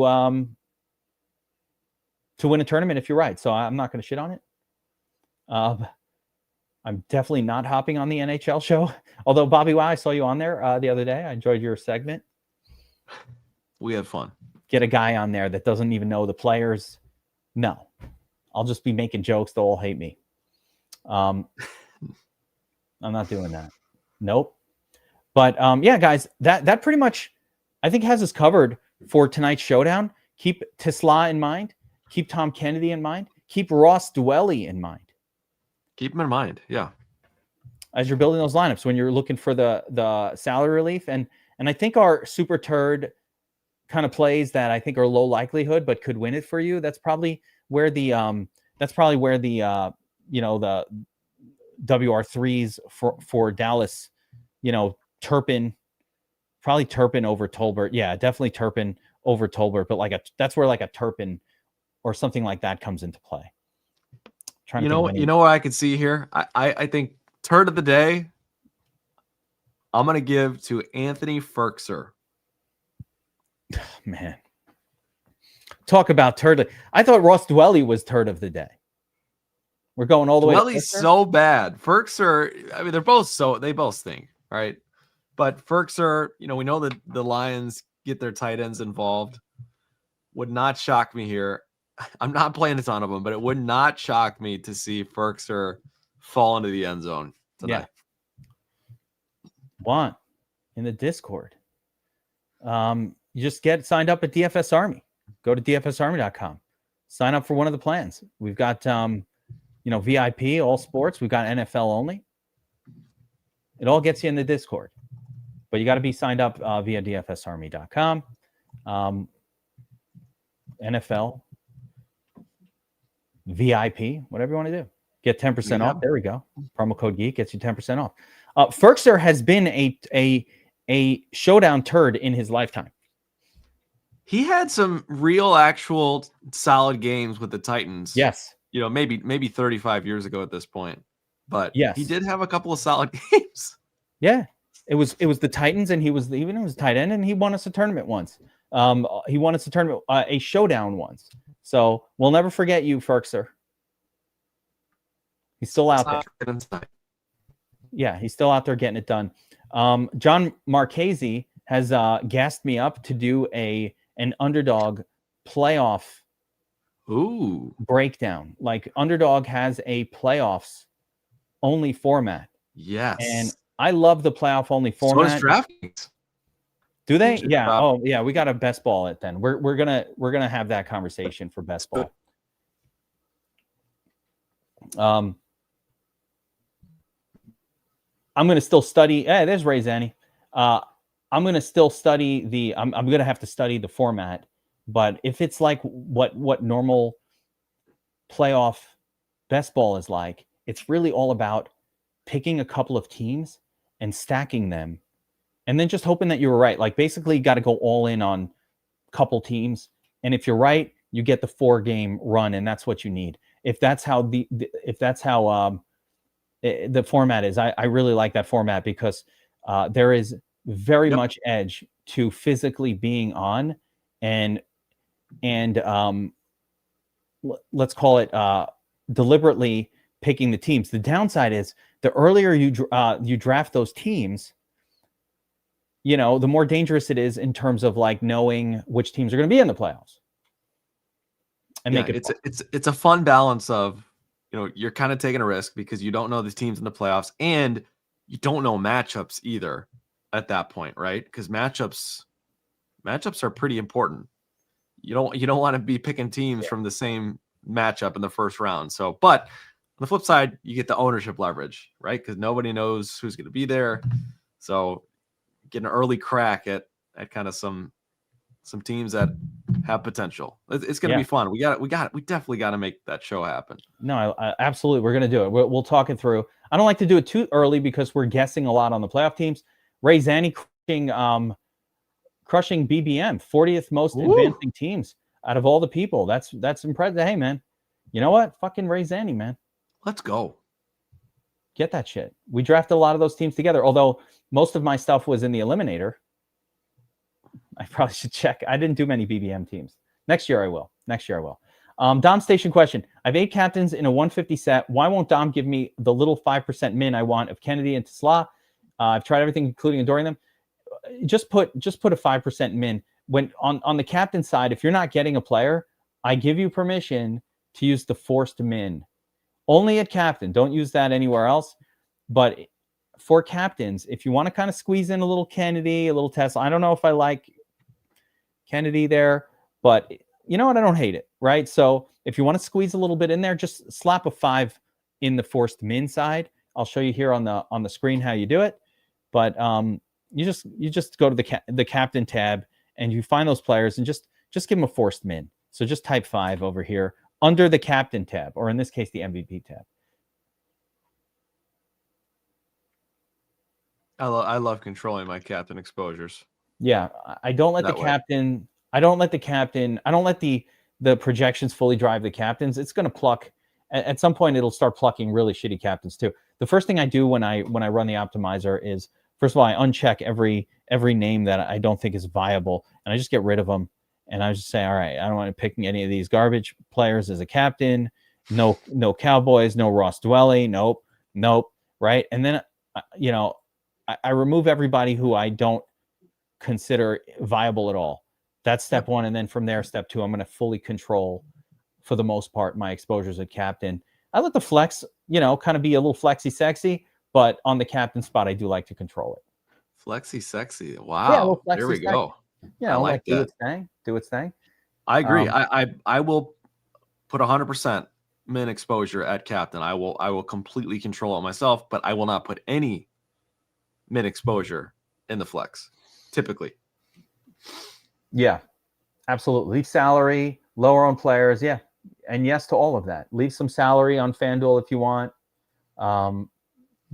win a tournament if you're right. So I'm not going to shit on it. I'm definitely not hopping on the NHL show. Although, Bobbywow, I saw you on there the other day. I enjoyed your segment. We had fun. Get a guy on there that doesn't even know the players. No. I'll just be making jokes. They'll all hate me. I'm not doing that. Nope. But yeah, guys, that pretty much, I think, has us covered for tonight's showdown. Keep Tesla in mind. Keep Tom Kennedy in mind. Keep Ross Dwelly in mind. Keep him in mind, yeah. As you're building those lineups, when you're looking for the salary relief. And I think our super turd kind of plays that I think are low likelihood but could win it for you. That's probably where the the WR3s for Dallas, Turpin, probably Turpin over Tolbert. Yeah, definitely Turpin over Tolbert, but that's where a Turpin or something like that comes into play. You know what I could see here? I think turd of the day, I'm going to give to Anthony Ferkser. Man. Talk about turd. I thought Ross Dwelly was turd of the day. We're going all the way. Dwelly's so bad. Ferkser, I mean, they both stink, right? But Ferkser, we know that the Lions get their tight ends involved. Would not shock me here. I'm not playing a ton of them, but it would not shock me to see Ferkser fall into the end zone tonight. Yeah. Want in the Discord. You just get signed up at DFS Army. Go to dfsarmy.com. Sign up for one of the plans. We've got VIP, all sports. We've got NFL only. It all gets you in the Discord. But you got to be signed up via dfsarmy.com. NFL, VIP, whatever you want to do. Get 10% off. There we go. Promo code Geek gets you 10% off. Ferkser has been a showdown turd in his lifetime. He had some real, actual solid games with the Titans. Yes. Maybe 35 years ago at this point. But yes, he did have a couple of solid games. Yeah. It was the Titans, and he was tight end, and he won us a tournament once. He won us a tournament, a showdown once. So we'll never forget you, Ferkser. He's still out there. Yeah, he's still out there getting it done. John Marchese has gassed me up to do an underdog playoff breakdown. Like, Underdog has a playoffs only format. Yes. And I love the playoff only format. So does DraftKings. Do they? Yeah. Oh, yeah. We got to best ball it then. We're gonna have that conversation for best ball. I'm gonna still study. Hey, there's Ray Zanny. I'm gonna still study I'm gonna have to study the format. But if it's like what normal playoff best ball is like, it's really all about picking a couple of teams and stacking them, and then just hoping that you were right. Like, basically, you got to go all in on a couple teams, and if you're right, you get the 4-game run, and that's what you need. If that's how the format is, I really like that format because there is very much edge to physically being on and let's call it deliberately picking the teams. The downside is the earlier you draft those teams, the more dangerous it is in terms of like knowing which teams are going to be in the playoffs. And make it it's a fun balance of, you're kind of taking a risk because you don't know the teams in the playoffs and you don't know matchups either at that point, right? Because matchups are pretty important. You don't want to be picking teams from the same matchup in the first round. So, but on the flip side, you get the ownership leverage, right? Because nobody knows who's going to be there. So, get an early crack at kind of some teams that have potential. It's going to be fun. We definitely got to make that show happen. No, absolutely. We're going to do it. We'll talk it through. I don't like to do it too early because we're guessing a lot on the playoff teams. Ray Zanny crushing BBM, 40th most advancing teams out of all the people. That's impressive. Hey, man, you know what? Fucking Ray Zanny, man. Let's go. Get that shit. We drafted a lot of those teams together, although most of my stuff was in the Eliminator. I probably should check. I didn't do many BBM teams. Next year I will. Dom Station question. I have 8 captains in a 150 set. Why won't Dom give me the little 5% min I want of Kennedy and Tesla? I've tried everything, including adoring them. Just put a 5% min. When on the captain side, if you're not getting a player, I give you permission to use the forced min. Only at captain. Don't use that anywhere else. But for captains, if you want to kind of squeeze in a little Kennedy, a little Tesla, I don't know if I like Kennedy there, but you know what? I don't hate it, right? So if you want to squeeze a little bit in there, just slap a 5 in the forced min side. I'll show you here on the screen how you do it. But you just go to the captain tab and you find those players and just give them a forced min. So just type 5 over here under the captain tab, or in this case, the MVP tab. I love controlling my captain exposures. Yeah, I don't let the captain. I don't let the projections fully drive the captains. It's going to pluck at some point. It'll start plucking really shitty captains too. The first thing I do when I run the optimizer is, first of all, I uncheck every name that I don't think is viable, and I just get rid of them. And I just say, all right, I don't want to pick any of these garbage players as a captain. No Cowboys, no Ross Dwelly, nope, right? And then I remove everybody who I don't consider viable at all. That's step 1, and then from there, step 2, I'm going to fully control, for the most part, my exposures at captain. I let the flex, kind of be a little flexy sexy, but on the captain spot, I do like to control it. Flexy sexy. Wow. Yeah, there we go. I like do its thing. I agree. I will put 100% min exposure at captain. I will completely control it myself, but I will not put any min exposure in the flex, typically. Yeah, absolutely. Leave salary, lower on players. Yeah. And yes to all of that. Leave some salary on FanDuel if you want.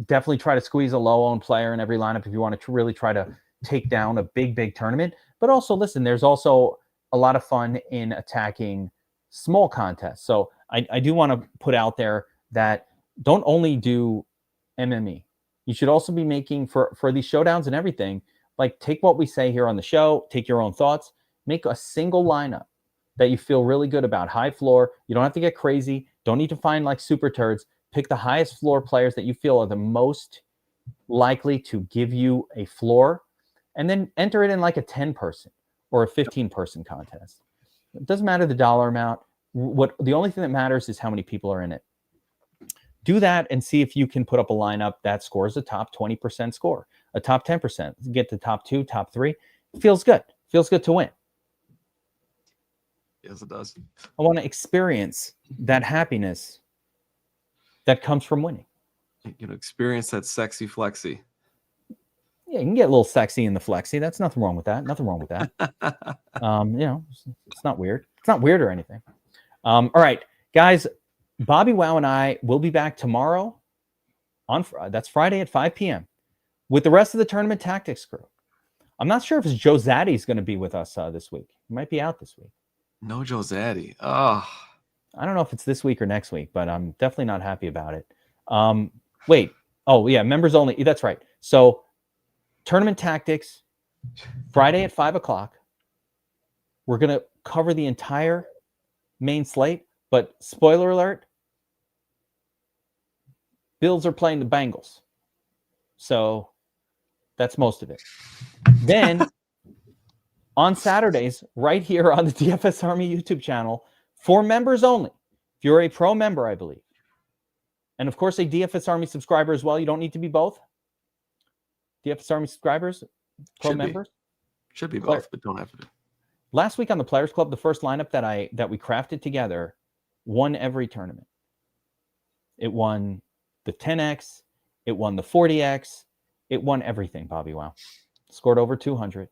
Definitely try to squeeze a low-owned player in every lineup if you want to really try to take down a big tournament. But also, listen, there's also a lot of fun in attacking small contests. So I do want to put out there that don't only do MME. You should also be making, for these showdowns and everything, like take what we say here on the show, take your own thoughts, make a single lineup that you feel really good about, high floor. You don't have to get crazy. Don't need to find like super turds. Pick the highest floor players that you feel are the most likely to give you a floor, and then enter it in like a 10-person or a 15-person contest. It doesn't matter the dollar amount. The only thing that matters is how many people are in it. Do that and see if you can put up a lineup that scores a top 20% score, a top 10%. Get the top 2, top 3. It feels good. Feels good to win. Yes, it does. I want to experience that happiness that comes from winning. Experience that sexy flexy. Yeah, you can get a little sexy in the flexy. That's nothing wrong with that. Nothing wrong with that. It's not weird. It's not weird or anything. All right, guys. Bobbywow and I will be back tomorrow that's Friday at 5 p.m. with the rest of the Tournament Tactics crew. I'm not sure if Joe Zaddy's going to be with us this week. He might be out this week. No Joe Zaddy. Oh. I don't know if it's this week or next week, but I'm definitely not happy about it. Wait. Oh, yeah, members only. That's right. So Tournament Tactics, Friday at 5 o'clock. We're going to cover the entire main slate. But spoiler alert, Bills are playing the Bengals. So that's most of it. Then on Saturdays, right here on the DFS Army YouTube channel, for members only. If you're a pro member, I believe. And of course, a DFS Army subscriber as well. You don't need to be both. DFS Army subscribers, pro members. Should be both, but don't have to be. Last week on the Players Club, the first lineup that we crafted together won every tournament. It won the 10X. It won the 40X. It won everything, Bobbywow. Scored over 200.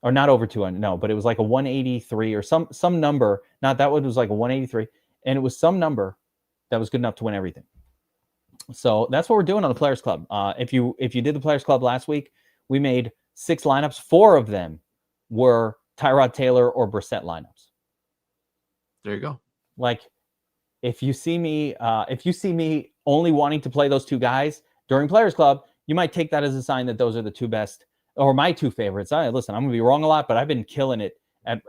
Or not over 200, no, but it was like a 183 or some number. Not that one, it was like a 183. And it was some number that was good enough to win everything. So that's what we're doing on the Players Club. If you did the Players Club last week, we made 6 lineups. 4 of them were Tyrod Taylor or Brissett lineups. There you go. Like, if you see me only wanting to play those 2 guys during Players Club, you might take that as a sign that those are the 2 best or my 2 favorites. Listen, I'm gonna be wrong a lot, but I've been killing it at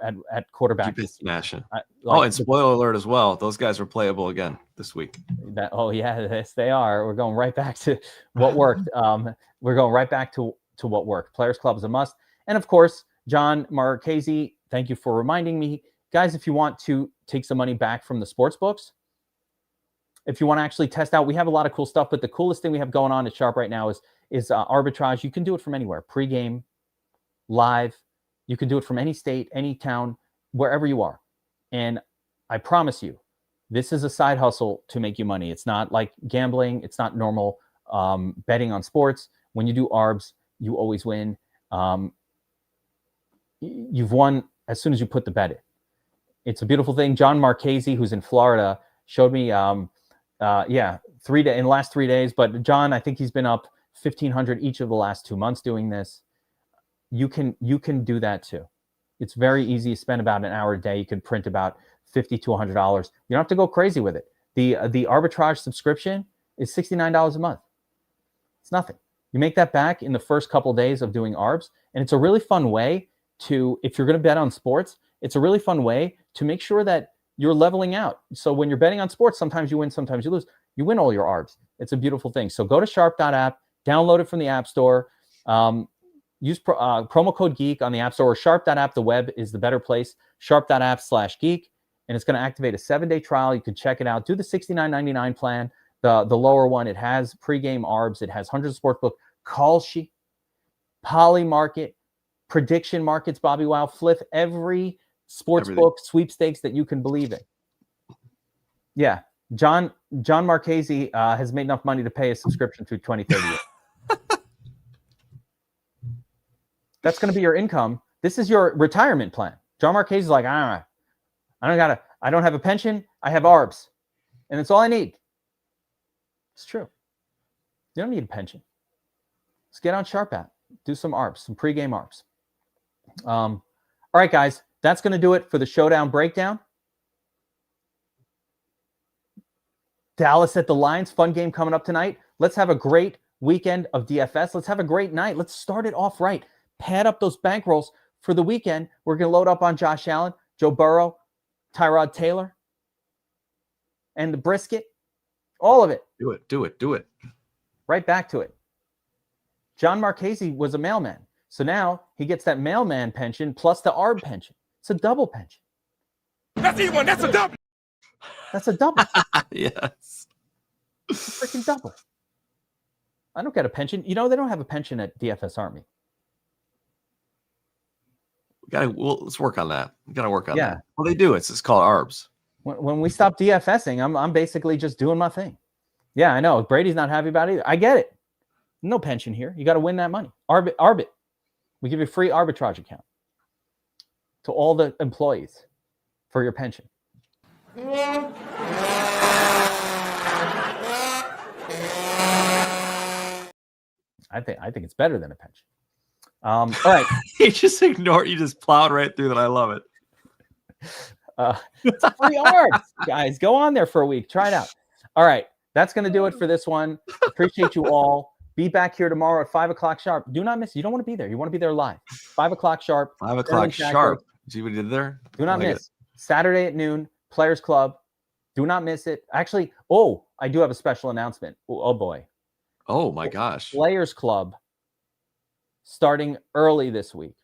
quarterback. You've been smashing. And spoiler alert as well. Those guys were playable again this week. Yes, they are. We're going right back to what worked. We're going right back to what worked. Players Club is a must. And of course, John Marchese, thank you for reminding me. Guys, if you want to take some money back from the sports books, if you want to actually test out, we have a lot of cool stuff, but the coolest thing we have going on at Sharp right now is arbitrage. You can do it from anywhere, pregame, live. You can do it from any state, any town, wherever you are. And I promise you, this is a side hustle to make you money. It's not like gambling. It's not normal betting on sports. When you do arbs, you always win. You've won as soon as you put the bet in. It's a beautiful thing. John Marchese, who's in Florida, showed me, in the last 3 days. But John, I think he's been up 1,500 each of the last 2 months doing this. You can do that too. It's very easy. You spend about an hour a day. You can print about $50 to $100. You don't have to go crazy with it. The arbitrage subscription is $69 a month. It's nothing. You make that back in the first couple of days of doing arbs, and it's a really fun way to, if you're going to bet on sports, it's a really fun way to make sure that you're leveling out. So when you're betting on sports, sometimes you win, sometimes you lose. You win all your arbs. It's a beautiful thing. So go to sharp.app, download it from the App Store. Use promo code Geek on the App Store, or sharp.app. The web is the better place, sharp.app/geek, and it's going to activate a 7-day trial. You can check it out. Do the $69.99 plan, the lower one. It has pregame arbs. It has hundreds of sportsbook, call sheet, poly market, prediction markets, Bobbywow, flip, every sportsbook sweepstakes that you can believe in. Yeah, John Marchese has made enough money to pay a subscription through 2030. That's going to be your income. This is your retirement plan. John Marchese is like, I don't have a pension. I have arbs, and it's all I need. It's true. You don't need a pension. Let's get on Sharp app. Do some arbs, some pregame arbs. All right, guys, that's going to do it for the Showdown breakdown. Dallas at the Lions, fun game coming up tonight. Let's have a great weekend of DFS. Let's have a great night. Let's start it off right. Pad up those bankrolls for the weekend. We're going to load up on Josh Allen, Joe Burrow, Tyrod Taylor, and the brisket. All of it. Do it. Right back to it. John Marchese was a mailman. So now he gets that mailman pension plus the ARB pension. It's a double pension. That's E1. That's a double. That's a double. Yes. It's a freaking double. I don't get a pension. You know, they don't have a pension at DFS Army. Let's work on that. We got to work on that. Well, they do. It's called ARBs. When we stop DFSing, I'm basically just doing my thing. Yeah, I know. Brady's not happy about it either. I get it. No pension here. You got to win that money. Arbit. We give you a free arbitrage account to all the employees for your pension. I think it's better than a pension. All right. You just plowed right through that. I love it. It's free arbs, guys. Go on there for a week. Try it out. All right. That's going to do it for this one. Appreciate you all. Be back here tomorrow at 5 o'clock sharp. Do not miss. You don't want to be there. You want to be there live. 5 o'clock sharp. 5 o'clock sharp. See what he did there? Do not miss. Saturday at noon, Players Club. Do not miss it. Actually, I do have a special announcement. Oh boy. Oh my gosh. Players Club starting early this week.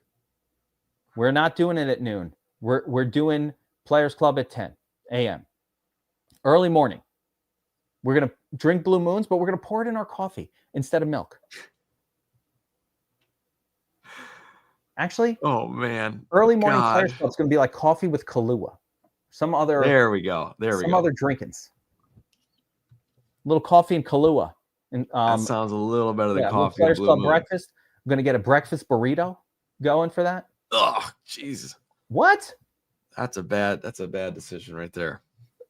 We're not doing it at noon. We're doing Players Club at 10 a.m. Early morning. We're going to drink Blue Moons, but we're going to pour it in our coffee instead of milk. Actually, oh man. Early morning Players Club is going to be like coffee with Kahlua. Some other There we go. Some other drinkings. Little coffee and Kahlua. And that sounds a little better than coffee. Players and Club Blue breakfast. I'm going to get a breakfast burrito going for that. Oh, Jesus. What? That's a bad decision right there.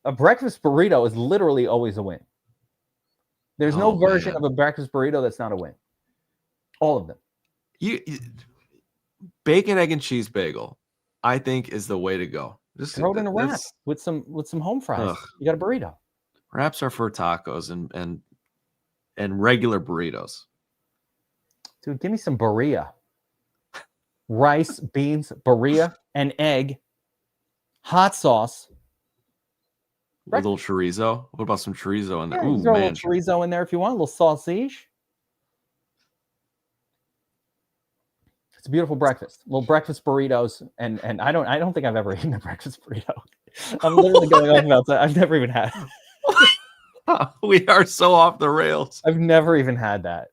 A breakfast burrito is literally always a win. There's no version of a breakfast burrito that's not a win. All of them. You bacon, egg, and cheese bagel, I think, is the way to go. Just throw it in a wrap with some home fries. Ugh. You got a burrito. Wraps are for tacos and regular burritos. Dude, give me some burrito. Rice, beans, burrito, and egg. Hot sauce. A little chorizo. What about some chorizo in there? Yeah, ooh, throw man. A little chorizo in there if you want. A little sausage. It's a beautiful breakfast. Little breakfast burritos, and I don't think I've ever eaten a breakfast burrito. I'm literally going on about that. I've never even had. We are so off the rails. I've never even had that.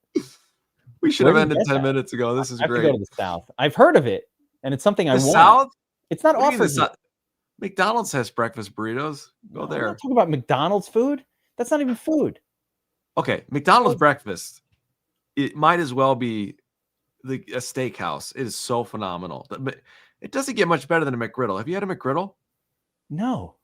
We should have ended 10 minutes ago. This is great. I have to go to the South. I've heard of it, and it's something I want. South? It's not offered. McDonald's has breakfast burritos. Go there. I'm not talking about McDonald's food. That's not even food. Okay, McDonald's breakfast. It might as well be a steakhouse. It is so phenomenal. But it doesn't get much better than a McGriddle. Have you had a McGriddle? No.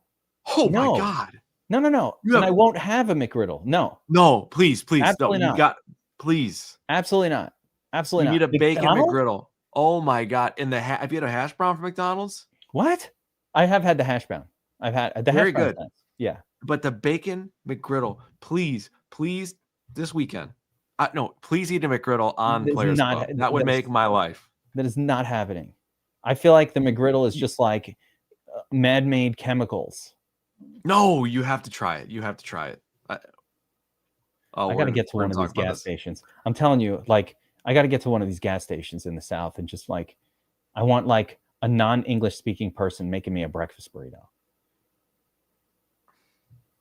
Oh my God. No. And I won't have a McGriddle. No. No, please. Absolutely no. Not. Please. Absolutely not. Absolutely not. You not. need a bacon McGriddle. Oh my God. And have you had a hash brown from McDonald's? What? I have had the hash brown. I've had the very hash brown. Good. Yeah. But the bacon McGriddle, please, this weekend. No, please eat a McGriddle on Players Club. That would make my life. That is not happening. I feel like the McGriddle is just like man-made chemicals. No, you have to try it. I got to get to one of these gas stations. I'm telling you, like, I got to get to one of these gas stations in the South and just like, I want like a non-English speaking person making me a breakfast burrito.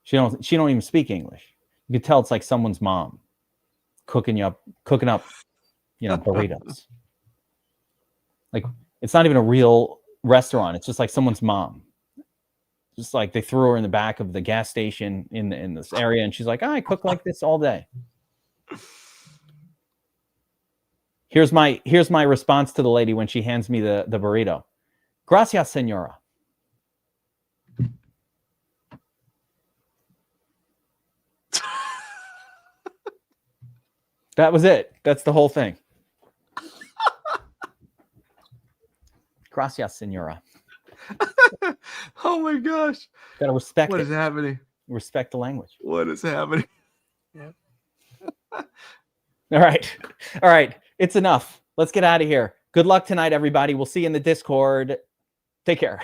She don't even speak English. You could tell it's like someone's mom cooking up, burritos. Like, it's not even a real restaurant. It's just like someone's mom. Just like they threw her in the back of the gas station in this area, and she's like, I cook like this all day. Here's my response to the lady when she hands me the burrito. Gracias, señora. That was it. That's the whole thing. Gracias, señora. Oh my gosh. Gotta respect What is happening? Respect the language. What is happening? Yeah. All right. It's enough. Let's get out of here. Good luck tonight, everybody. We'll see you in the Discord. Take care.